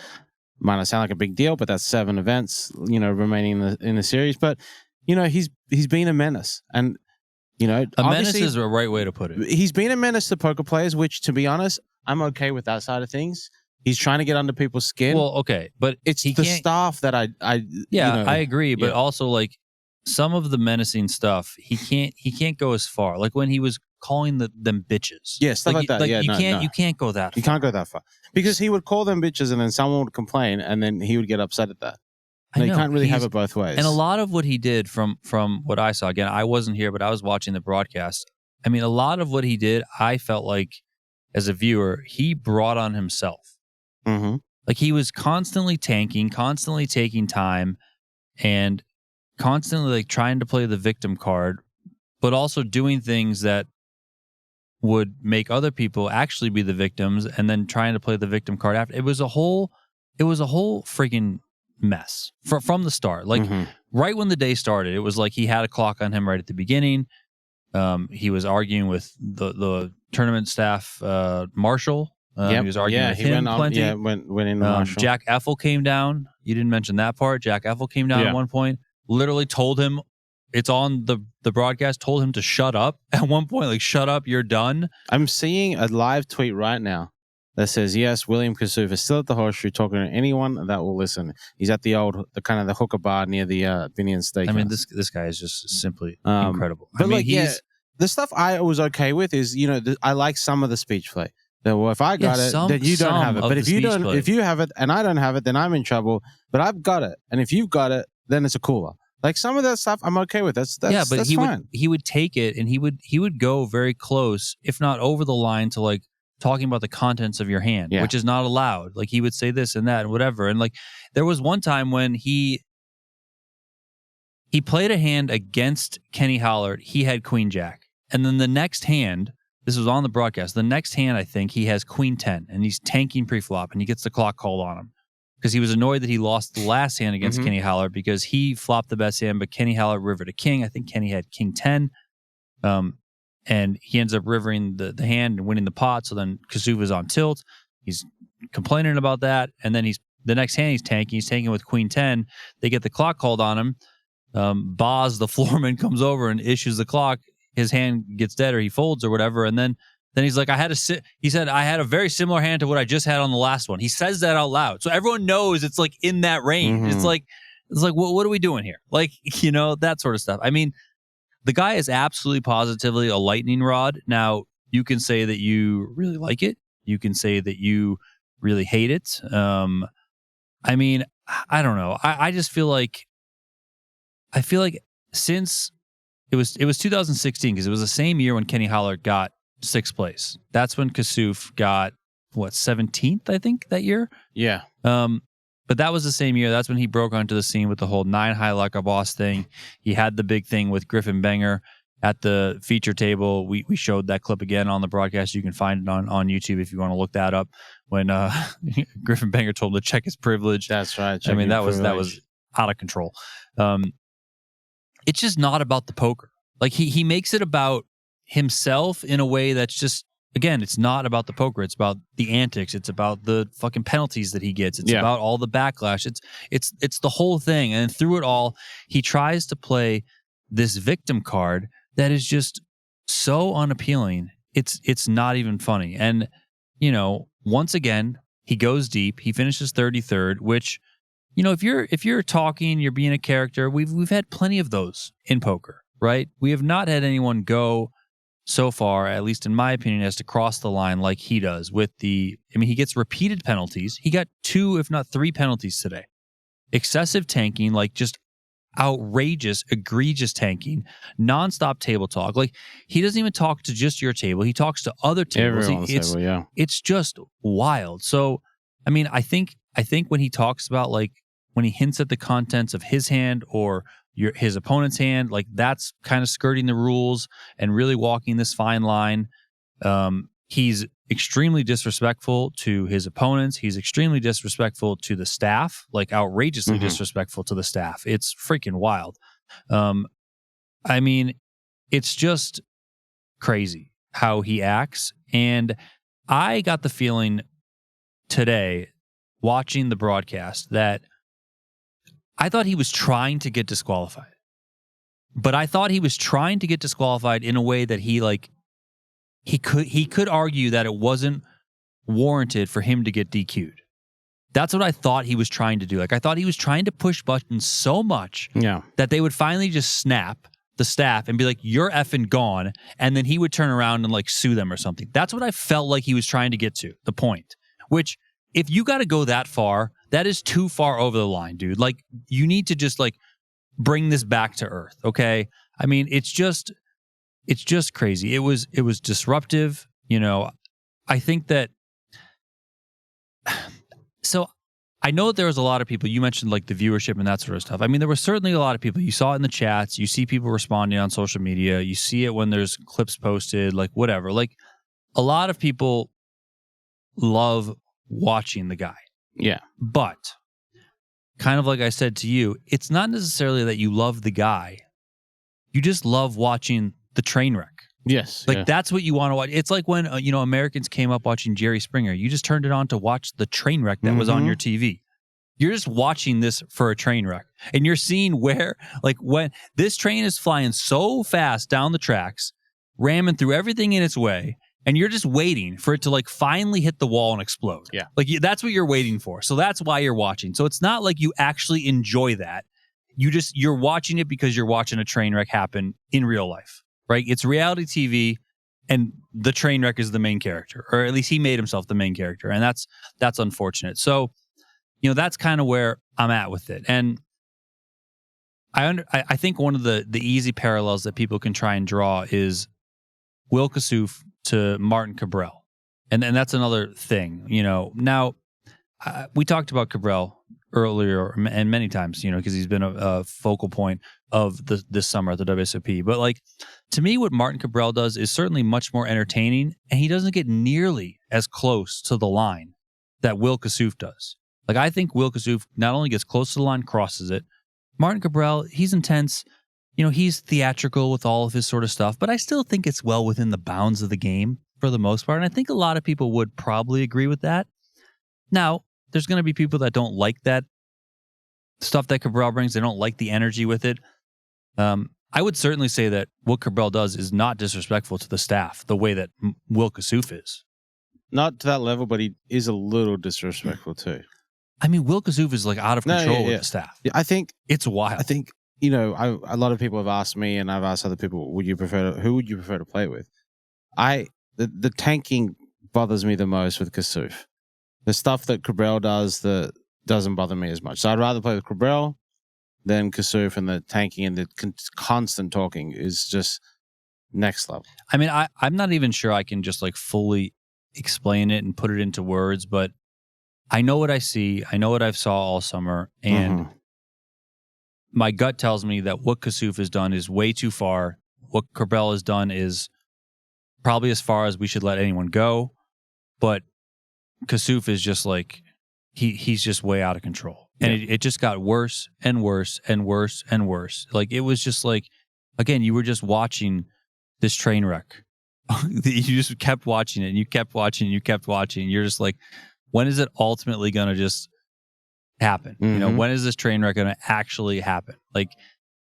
Might not sound like a big deal, but that's 7 events, remaining in the series. But he's been a menace, and a menace is a right way to put it. He's been a menace to poker players, which, to be honest, I'm okay with that side of things. He's trying to get under people's skin. Well, okay, but it's the staff that I I agree, but also like some of the menacing stuff, he can't go as far. Like when he was calling them bitches. Yeah, stuff like that. Like you can't go that far. You can't go that far. Because he would call them bitches and then someone would complain and then he would get upset at that. You can't really have it both ways. And a lot of what he did from what I saw, again, I wasn't here, but I was watching the broadcast. I mean, a lot of what he did, I felt like as a viewer, he brought on himself. Mm-hmm. Like he was constantly tanking, constantly taking time, and constantly like trying to play the victim card, but also doing things that would make other people actually be the victims, and then trying to play the victim card after. It was a whole freaking mess from the start. Like right when the day started, it was like he had a clock on him right at the beginning. He was arguing with the tournament staff, Marshall. He was arguing with him plenty. Went in Marshall. Jack Effel came down. You didn't mention that part. Jack Effel came down at one point. Literally told him, it's on the broadcast, told him to shut up. At one point, like, shut up, you're done. I'm seeing a live tweet right now that says, yes, William Kassouf is still at the horseshoe talking to anyone that will listen. He's at the hookah bar near the Binion Steakhouse. I mean, this guy is just simply incredible. But the stuff I was okay with is, I like some of the speech play. Well, if I got it, then you don't have it. But if you don't, if you have it and I don't have it, then I'm in trouble. But I've got it, and if you've got it, then it's a cooler. Like some of that stuff, I'm okay with. That's fine. He would take it, and he would go very close, if not over the line, to like talking about the contents of your hand, which is not allowed. Like he would say this and that and whatever. And like there was one time when he played a hand against Kenny Hollard. He had Queen Jack, and then the next hand. This was on the broadcast. The next hand, I think, he has Queen 10, and he's tanking pre-flop, and he gets the clock called on him because he was annoyed that he lost the last hand against Kenny Howlett because he flopped the best hand, but Kenny Howlett rivered a king. I think Kenny had king 10. And he ends up rivering the hand and winning the pot. So then Kassouf is on tilt. He's complaining about that. And then the next hand he's tanking. He's tanking with queen 10. They get the clock called on him. Boz, the floorman, comes over and issues the clock. His hand gets dead or he folds or whatever. And then he's like, he said, I had a very similar hand to what I just had on the last one. He says that out loud. So everyone knows it's like in that range. It's like, what are we doing here? Like, that sort of stuff. I mean, the guy is absolutely positively a lightning rod. Now, you can say that you really like it. You can say that you really hate it. I mean, I don't know. I just feel like since it was 2016, because it was the same year when Kenny Howlett got 6th place. That's when Kassouf got 17th, I think, that year. Yeah. But that was the same year. That's when he broke onto the scene with the whole 9 high luck a boss thing. He had the big thing with Griffin Banger at the feature table. We showed that clip again on the broadcast. You can find it on YouTube if you want to look that up. When Griffin Banger told him to check his privilege. That's right. I mean, that was out of control. It's just not about the poker. Like he makes it about himself in a way that's just, again, it's not about the poker. It's about the antics. It's about the fucking penalties that he gets. It's about all the backlash. It's the whole thing. And through it all, he tries to play this victim card that is just so unappealing. It's not even funny. And, once again, he goes deep. He finishes 33rd, which, if you're talking, you're being a character, we've had plenty of those in poker, right? We have not had anyone go so far, at least in my opinion, as to cross the line like he does with he gets repeated penalties. He got 2, if not 3 penalties today. Excessive tanking, like just outrageous, egregious tanking, nonstop table talk. Like he doesn't even talk to just your table. He talks to other tables. It's just wild. So, I think when he talks about when he hints at the contents of his hand or his opponent's hand, like that's kind of skirting the rules and really walking this fine line. He's extremely disrespectful to his opponents. He's extremely disrespectful to the staff, like outrageously disrespectful to the staff. It's freaking wild. It's just crazy how he acts. And I got the feeling today watching the broadcast that I thought he was trying to get disqualified. But I thought he was trying to get disqualified in a way that he could argue that it wasn't warranted for him to get DQ'd. That's what I thought he was trying to do. I thought he was trying to push buttons so much that they would finally just snap, the staff, and be like, you're effing gone. And then he would turn around and sue them or something. That's what I felt like he was trying to get to, the point. Which, if you got to go that far, that is too far over the line, dude. You need to just bring this back to earth, okay? It's just crazy. It was disruptive. I think that. So I know that there was a lot of people. You mentioned the viewership and that sort of stuff. There were certainly a lot of people. You saw it in the chats. You see people responding on social media. You see it when there's clips posted. Whatever. A lot of people love watching the guy. Yeah. But kind of like I said to you, it's not necessarily that you love the guy. You just love watching the train wreck. Yes. That's what you want to watch. It's like when, Americans came up watching Jerry Springer. You just turned it on to watch the train wreck that was on your TV. You're just watching this for a train wreck. And you're seeing where, when this train is flying so fast down the tracks, ramming through everything in its way, and you're just waiting for it to finally hit the wall and explode. Yeah. That's what you're waiting for. So that's why you're watching. So it's not like you actually enjoy that. You're watching it because you're watching a train wreck happen in real life, right? It's reality TV, and the train wreck is the main character, or at least he made himself the main character. And that's unfortunate. So, that's kind of where I'm at with it. And I think one of the easy parallels that people can try and draw is Will Kassouf to Martin Cabral. And that's another thing, Now, we talked about Cabral earlier and many times, because he's been a focal point of this summer at the WSOP. But to me, what Martin Cabral does is certainly much more entertaining, and he doesn't get nearly as close to the line that Will Kassouf does. Like, I think Will Kassouf not only gets close to the line, crosses it. Martin Cabral, he's intense. He's theatrical with all of his sort of stuff, but I still think it's well within the bounds of the game for the most part. And I think a lot of people would probably agree with that. Now, there's going to be people that don't like that stuff that Cabral brings. They don't like the energy with it. I would certainly say that what Cabral does is not disrespectful to the staff the way that Will Kassouf is. Not to that level, but he is a little disrespectful too. I mean, Will Kassouf is like out of control with the staff. Yeah, I think it's wild. I think a lot of people have asked me, and I've asked other people, who would you prefer to play with? The tanking bothers me the most with Kassouf. The stuff that Cabral does that doesn't bother me as much. So I'd rather play with Cabral than Kassouf, and the tanking and the constant talking is just next level. I mean, I'm not even sure I can just like fully explain it and put it into words, but I know what I see. I know what I've saw all summer, and my gut tells me that what Kassouf has done is way too far. What Cabral has done is probably as far as we should let anyone go, but Kassouf is just like he's just way out of control, and it just got worse and worse and worse and worse. Like, it was just like, again, you were just watching this train wreck. You just kept watching it, and you kept watching, and you kept watching. You're just like, when is it ultimately going to just happen? When is this train wreck going to actually happen? Like,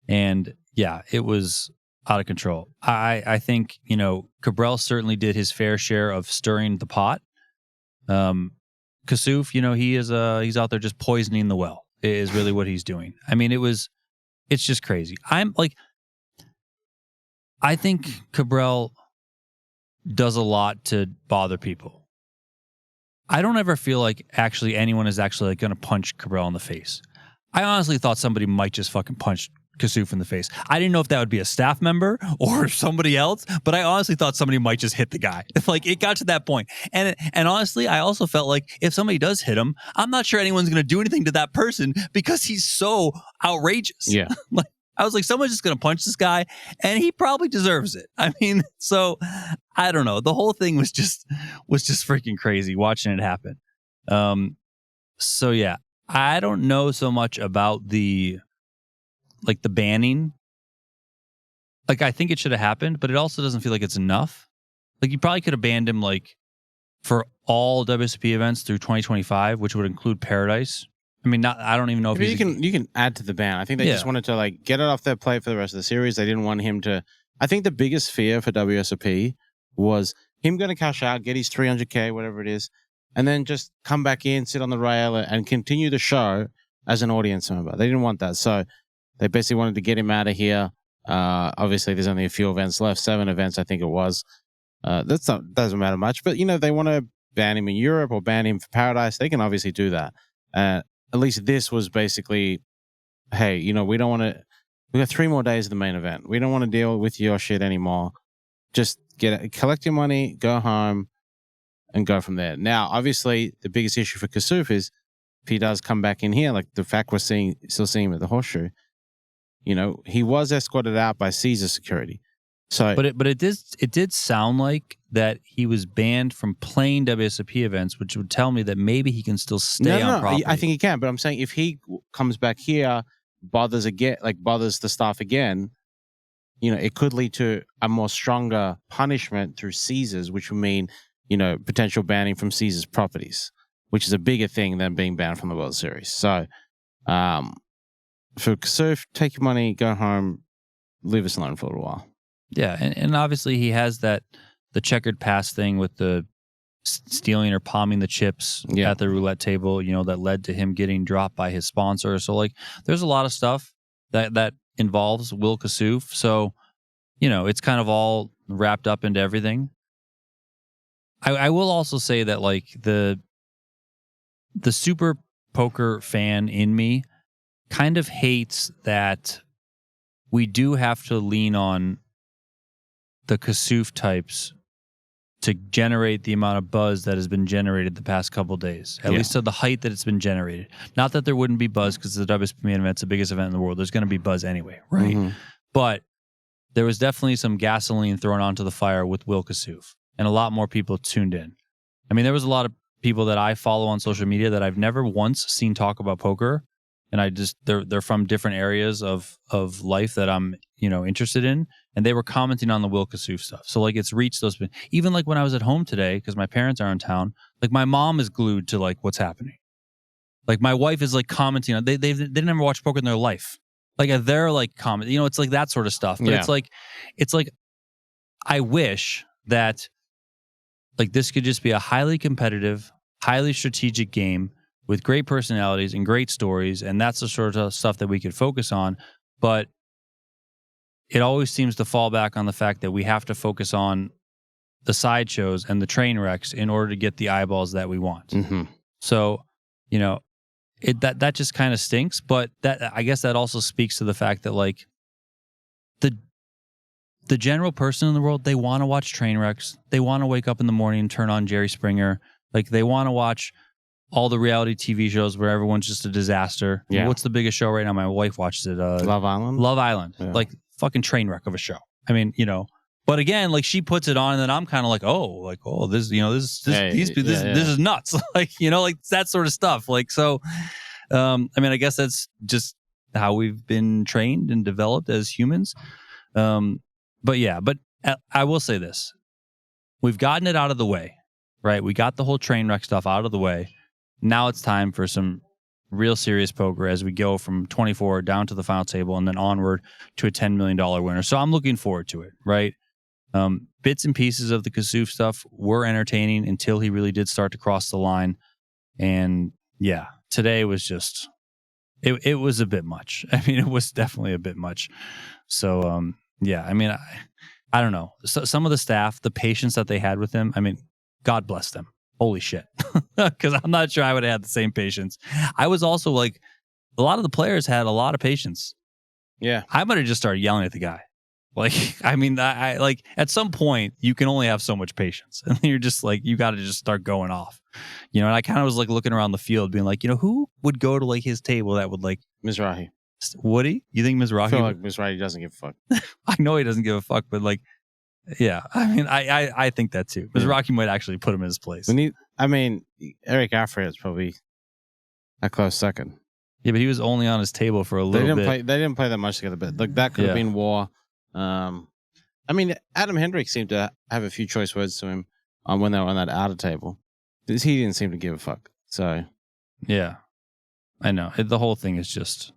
and yeah, it was out of control. I think, Cabral certainly did his fair share of stirring the pot. Kassouf, he's out there just poisoning the well, is really what he's doing. I mean, it's just crazy. I think Cabral does a lot to bother people. I don't ever feel like actually anyone is actually like going to punch Cabral in the face. I honestly thought somebody might just fucking punch Kassouf in the face. I didn't know if that would be a staff member or somebody else, but I honestly thought somebody might just hit the guy. Like, it got to that point. And honestly, I also felt like if somebody does hit him, I'm not sure anyone's going to do anything to that person because he's so outrageous. Yeah. Like, I was like, someone's just going to punch this guy, and he probably deserves it. I mean, so I don't know. The whole thing was just freaking crazy watching it happen. So yeah, I don't know so much about the banning. Like, I think it should have happened, but it also doesn't feel like it's enough. Like, you probably could have banned him like for all WSOP events through 2025, which would include Paradise. I mean, I don't even know if you can add to the ban. I think they just wanted to like get it off their plate for the rest of the series. They didn't want him to. I think the biggest fear for WSOP was him going to cash out, get his 300K, whatever it is, and then just come back in, sit on the rail, and continue the show as an audience member. They didn't want that, so they basically wanted to get him out of here. Obviously, there's only a few events left, 7 events, I think it was. Doesn't matter much, but they want to ban him in Europe or ban him for Paradise. They can obviously do that. At least this was basically, hey, we don't want to. We got 3 more days of the main event. We don't want to deal with your shit anymore. Just collect your money, go home, and go from there. Now, obviously, the biggest issue for Kassouf is if he does come back in here, like the fact we're still seeing him at the Horseshoe. He was escorted out by Caesar security. So, but it did sound like that he was banned from playing WSOP events, which would tell me that maybe he can still stay on property. I think he can, but I'm saying if he comes back here, bothers the staff again, it could lead to a more stronger punishment through Caesars, which would mean, potential banning from Caesars properties, which is a bigger thing than being banned from the World Series. So, for Kassouf, take your money, go home, leave us alone for a little while. Yeah, and obviously he has the checkered past thing with the stealing or palming the chips at the roulette table, that led to him getting dropped by his sponsor. So, like, there's a lot of stuff that involves Will Kassouf. So, it's kind of all wrapped up into everything. I will also say that, like, the super poker fan in me kind of hates that we do have to lean on the Kassouf types to generate the amount of buzz that has been generated the past couple of days, at least to the height that it's been generated. Not that there wouldn't be buzz, because the WSOP Main Event's the biggest event in the world. There's going to be buzz anyway, right? Mm-hmm. But there was definitely some gasoline thrown onto the fire with Will Kassouf, and a lot more people tuned in. I mean, there was a lot of people that I follow on social media that I've never once seen talk about poker, and they're from different areas of life that I'm interested in, and they were commenting on the Will Kassouf stuff. So like it's reached those. Even like when I was at home today because my parents are in town, like my mom is glued to like what's happening. Like my wife is like commenting on they never watched poker in their life. Like they're like comment, it's like that sort of stuff. But it's like I wish that like this could just be a highly competitive, highly strategic game with great personalities and great stories, and that's the sort of stuff that we could focus on. But it always seems to fall back on the fact that we have to focus on the sideshows and the train wrecks in order to get the eyeballs that we want. Mm-hmm. So, that just kind of stinks. But that I guess that also speaks to the fact that like the general person in the world, they want to watch train wrecks. They want to wake up in the morning and turn on Jerry Springer. Like they want to watch all the reality TV shows where everyone's just a disaster. Yeah. What's the biggest show right now? My wife watches it. Love Island. Love Island. Yeah. Like fucking train wreck of a show. I mean, but again, like she puts it on and then I'm kind of like, this is nuts. like, like that sort of stuff. Like, so, I mean, I guess that's just how we've been trained and developed as humans. But I will say this. We've gotten it out of the way, right? We got the whole train wreck stuff out of the way. Now it's time for some real serious poker as we go from 24 down to the final table and then onward to a $10 million winner. So I'm looking forward to it, right? Bits and pieces of the Kassouf stuff were entertaining until he really did start to cross the line. And yeah, today was just, it was a bit much. I mean, it was definitely a bit much. So, yeah, I mean, I don't know. So, some of the staff, the patience that they had with him, I mean, God bless them. Holy shit. Because I'm not sure I would have had the same patience. I was also like, a lot of the players had a lot of patience. Yeah. I might have just started yelling at the guy. Like, I mean, I like at some point you can only have so much patience. And you're just like, you got to just start going off. And I kind of was like looking around the field being like, who would go to like his table that would like. Mizrahi. Would he? You think Mizrahi? I feel like Mizrahi doesn't give a fuck. I know he doesn't give a fuck, but like, yeah, I mean, I think that too. Mizrahi might actually put him in his place. Eric Afriat's probably a close second. Yeah, but he was only on his table for a little bit. They didn't play that much together, but like that could have been war. Adam Hendricks seemed to have a few choice words to him when they were on that outer table. He didn't seem to give a fuck. So, yeah, I know. The whole thing is just,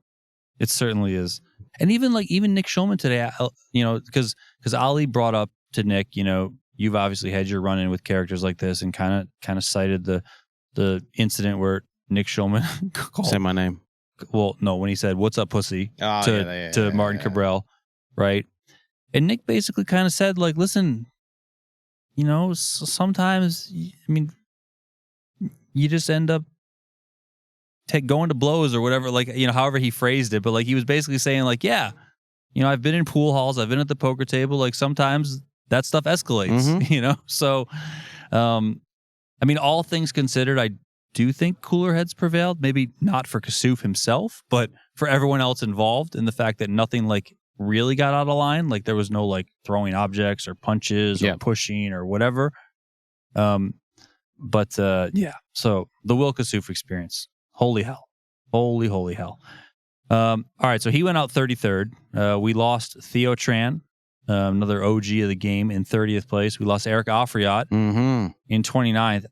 it certainly is. And even Nick Schulman today, because Ali brought up to Nick, you've obviously had your run in with characters like this and kind of cited the incident where Nick Schulman called. Say my name. Well, no, when he said, "What's up, pussy?" to Martin Cabral, right? And Nick basically kind of said, like, listen, sometimes, I mean, you just end up going to blows or whatever, like, however he phrased it. But like, he was basically saying like, yeah, I've been in pool halls, I've been at the poker table. Like sometimes that stuff escalates, So, I mean, all things considered, I do think cooler heads prevailed. Maybe not for Kassouf himself, but for everyone else involved, in the fact that nothing like really got out of line. Like there was no like throwing objects or punches or pushing or whatever. But so the Will Kassouf experience, holy hell, holy hell. All right, so he went out 33rd. We lost Theo Tran, another OG of the game, in 30th place. We lost Eric Afriat in 29th.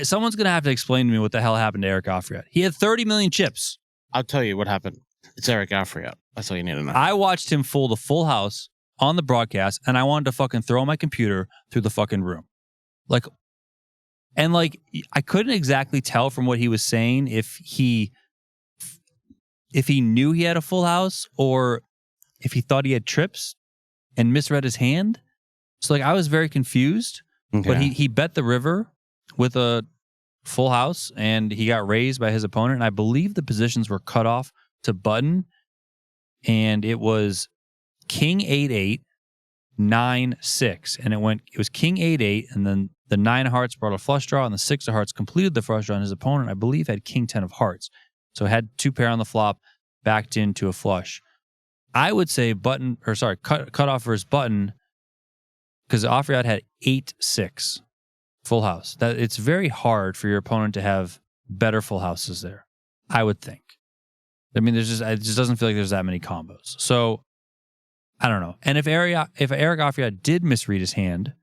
Someone's going to have to explain to me what the hell happened to Eric Afriat. He had 30 million chips. I'll tell you what happened. It's Eric Afriat. That's all you need to know. I watched him fold a full house on the broadcast, and I wanted to fucking throw my computer through the fucking room. I couldn't exactly tell from what he was saying if he knew he had a full house or if he thought he had trips and misread his hand. So I was very confused. Okay. But he bet the river with a full house and he got raised by his opponent. And I believe the positions were cut off to button. And it was King 8-8, 9-6. And it was King 8-8. And then the 9 of hearts brought a flush draw and the 6 of hearts completed the flush draw. And his opponent, I believe, had King 10 of hearts. So had 2 pair on the flop, backed into a flush. I would say cut off for his button because Afriat had 8-6. full house. That it's very hard for your opponent to have better full houses there, I would think. I mean, it just doesn't feel like there's that many combos. So I don't know. And if Eric Afriat did misread his hand,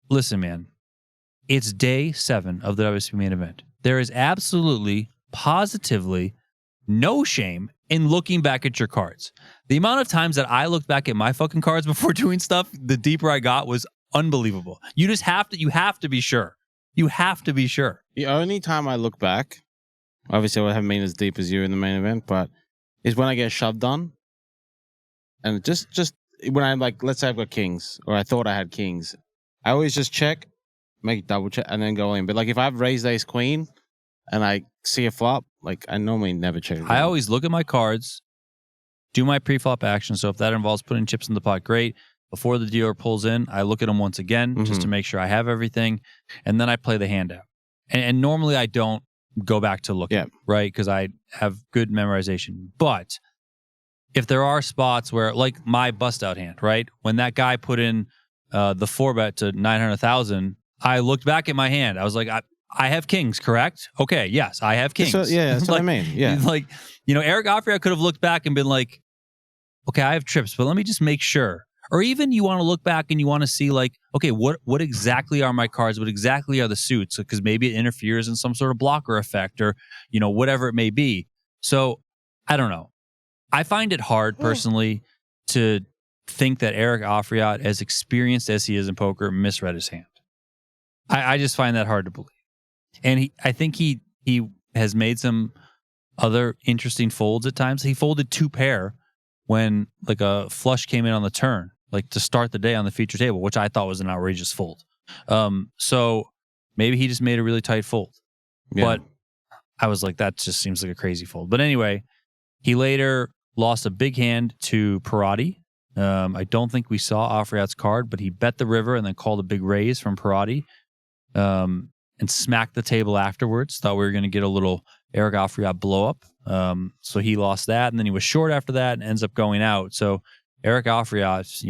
listen, man, it's day 7 of the WSOP Main Event. There is absolutely, positively no shame in looking back at your cards. The amount of times that I looked back at my fucking cards before doing stuff, the deeper I got was unbelievable. You have to be sure. You have to be sure. The only time I look back, obviously I haven't been as deep as you in the main event, but is when I get shoved on. And just when I'm like, let's say I've got kings, or I thought I had kings, I always just check, make double check, and then go in. But like if I've raised ace queen and I see a flop, like I normally never check. I always look at my cards, do my pre-flop action. So if that involves putting chips in the pot, great. Before the dealer pulls in, I look at them once again just to make sure I have everything, and then I play the hand out. And normally I don't go back to look, right? Because I have good memorization. But if there are spots where, like my bust out hand, right? When that guy put in the 4-bet to 900,000, I looked back at my hand. I was like, I have kings, correct? Okay, yes, I have kings. That's what I mean. Yeah. Like, Eric Afriat could have looked back and been like, okay, I have trips, but let me just make sure. Or even you want to look back and you want to see like, okay, what exactly are my cards? What exactly are the suits? Because maybe it interferes in some sort of blocker effect or, whatever it may be. So I don't know. I find it hard personally to think that Eric Afriat, as experienced as he is in poker, misread his hand. I just find that hard to believe. And I think he has made some other interesting folds at times. He folded 2 pair when like a flush came in on the turn, like to start the day on the feature table, which I thought was an outrageous fold. So maybe he just made a really tight fold. Yeah. But I was like, that just seems like a crazy fold. But anyway, he later lost a big hand to Parati. I don't think we saw Afriat's card, but he bet the river and then called a big raise from Parati and smacked the table afterwards. Thought we were going to get a little Eric Afriat blow up. So he lost that, and then he was short after that and ends up going out. So Eric Afriat's,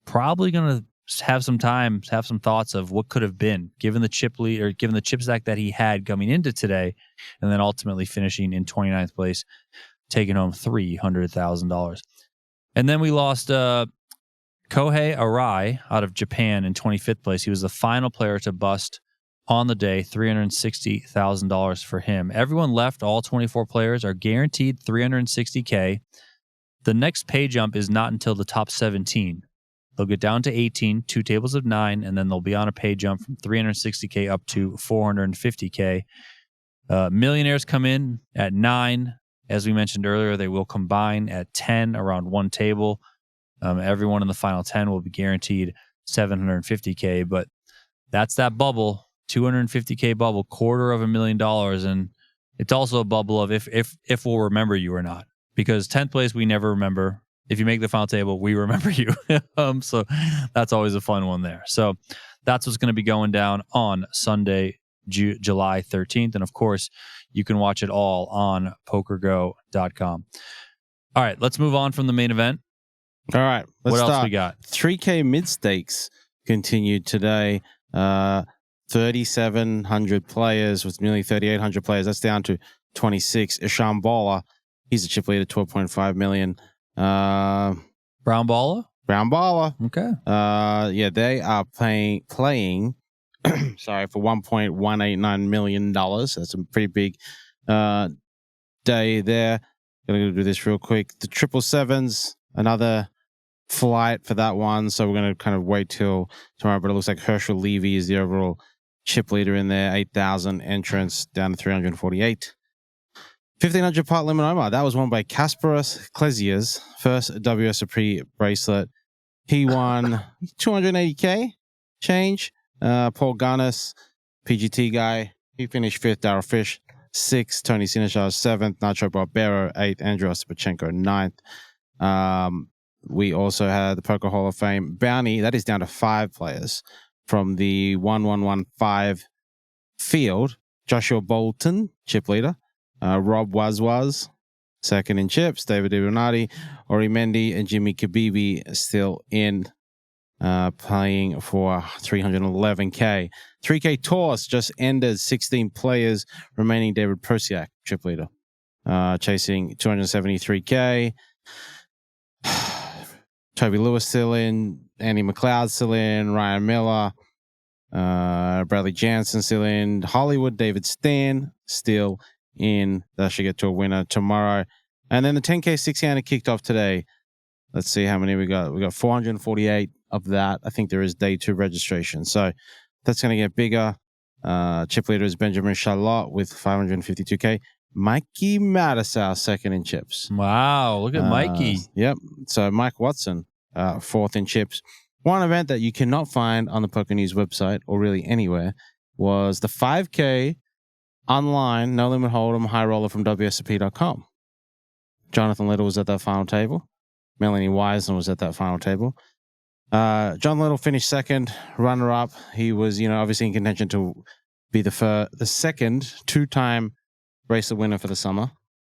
probably going to have some time, have some thoughts of what could have been given the chip lead or given the chip stack that he had coming into today, and then ultimately finishing in 29th place, taking home $300,000. And then we lost Kohei Arai out of Japan in 25th place. He was the final player to bust on the day, $360,000 for him. Everyone left, all 24 players, are guaranteed $360K. The next pay jump is not until the top 17. They'll get down to 18, 2 tables of 9, and then they'll be on a pay jump from $360K up to $450K. Millionaires come in at 9. As we mentioned earlier, they will combine at 10 around one table. Everyone in the final 10 will be guaranteed $750K, but that's that bubble, $250K bubble, $250,000, and it's also a bubble of if we'll remember you or not. Because 10th place, we never remember. If you make the final table, we remember you. So that's always a fun one there. So that's what's going to be going down on Sunday, July 13th. And of course, you can watch it all on PokerGO.com. All right, let's move on from the main event. All right, let's what start. else we got? 3K mid stakes continued today. 3,700 players with nearly 3,800 players. That's down to 26. Isham Bowler, he's a chip leader, 12.5 million. Brown Bowler? Brown Bowler. Okay. Yeah, they are playing sorry, for $1.189 million. That's a pretty big day there. Gonna do this real quick. The 777s, another flight for that one. So we're going to kind of wait till tomorrow, but it looks like Herschel Levy is the overall chip leader in there. 8,000 entrants down to 348. 1,500 pot limit Omar. That was won by Kasparas Klesias, first WSOP bracelet. He won 280K change. Paul Garnis, PGT guy. He finished 5th. Darryl Fish, 6th. Tony Sinishar, 7th. Nacho Barbero, 8th. Andrew Ostapachenko, 9th. We also had the Poker Hall of Fame bounty. That is down to 5 players from the 1115 field. Joshua Bolton, chip leader. Rob Wazwaz, second in chips. David Ibonati, Ori Mendy, and Jimmy Kabibi still in playing for 311K. 3K tours just ended. 16 players remaining. David Prosiak, chip leader, chasing 273K. Toby Lewis still in. Andy McLeod still in. Ryan Miller. Bradley Jansen still in. Hollywood David Stan still in. That should get to a winner tomorrow. And then the 10K 600 kicked off today. Let's see how many we got. We got 448 of that. I think there is day 2 registration. So that's going to get bigger. Chip leader is Benjamin Charlotte with 552K. Mikey Mattisau second in chips. Wow, look at Mikey. Yep. So Mike Watson, 4th in chips. One event that you cannot find on the Poker News website or really anywhere was the 5K online no limit hold'em high roller from WSOP.com. Jonathan Little was at that final table. Melanie Wiseman was at that final table. John Little finished second, runner up. He was, obviously in contention to be the second 2-time Bracelet winner for the summer.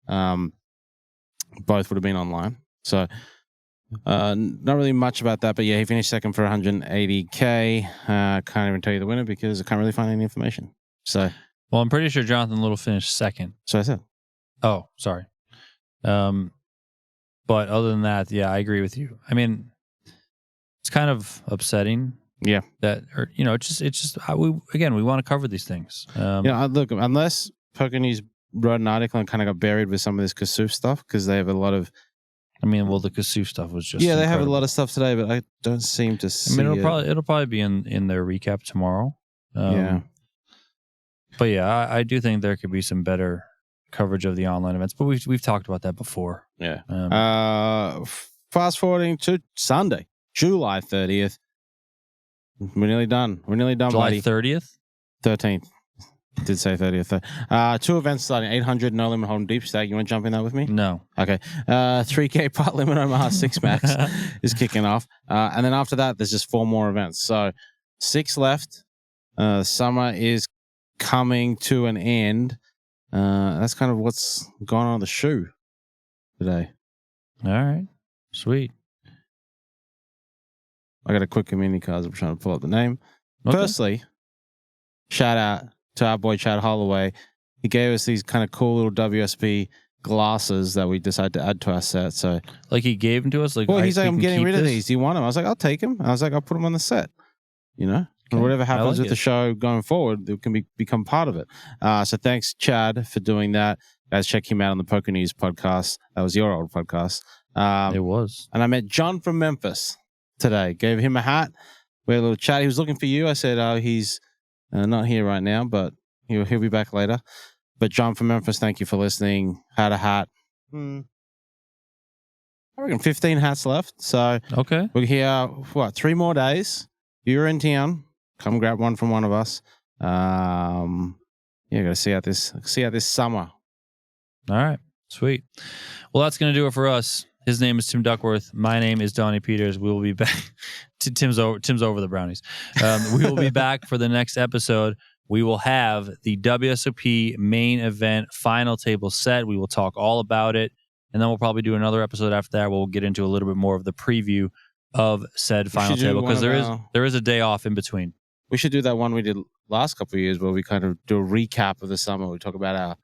Both would have been online. So not really much about that, but yeah, he finished second for 180K. Can't even tell you the winner because I can't really find any information. So, well, I'm pretty sure Jonathan Little finished second. So I said. Oh, sorry. But other than that, yeah, I agree with you. I mean, it's kind of upsetting. Yeah. That, it's just we want to cover these things. Look, unless Poker News wrote an article and kind of got buried with some of this Kassouf stuff because they have a lot of. I mean, well, the Kassouf stuff was just. Yeah, they incredible. have a lot of stuff today, but I don't seem to see. I mean, it'll probably be in their recap tomorrow. Yeah. But yeah, I do think there could be some better coverage of the online events, but we've talked about that before. Yeah. Fast forwarding to Sunday, July 30th. We're nearly done. July buddy. 30th? 13th. Did say 30th. 2 events starting. 800 no limit hold'em deep stack. You want to jump in that with me? No. Okay. 3K part limit Omaha 6 max is kicking off. And then after that, there's just 4 more events. So 6 left. Summer is coming to an end. That's kind of what's gone on the shoe today. All right. Sweet. I got a quick community cards. I'm trying to pull up the name. Okay. Firstly, shout out to our boy Chad Holloway. He gave us these kind of cool little WSP glasses that we decided to add to our set. So, like he gave them to us. Like, well, he's like, I'm getting rid of these. Do you want them? I was like, I'll take them. I was like, I'll put them on the set. Or whatever happens with the show going forward, it can become part of it. So thanks, Chad, for doing that. Guys, check him out on the Poker News podcast. That was your old podcast. It was. And I met John from Memphis today. Gave him a hat. We had a little chat. He was looking for you. I said, he's not here right now, but he'll be back later. But John from Memphis, thank you for listening. Had a hat. I reckon 15 hats left. So okay, we're here, 3 more days. You're in town. Come grab one from one of us. Gotta see out this summer. All right, sweet. Well, that's gonna do it for us. His name is Tim Duckworth. My name is Donnie Peters. We will be back. Tim's over the brownies. We will be back for the next episode. We will have the WSOP main event final table set. We will talk all about it, and then we'll probably do another episode after that. We'll get into a little bit more of the preview of said final table because there is a day off in between. We should do that one we did last couple of years where we kind of do a recap of the summer. We talk about our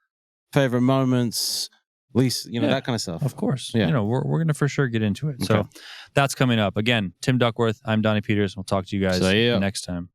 favorite moments, least, that kind of stuff. Of course. Yeah. We're going to for sure get into it. Okay. So that's coming up. Again, Tim Duckworth. I'm Donnie Peters. We'll talk to you guys next time.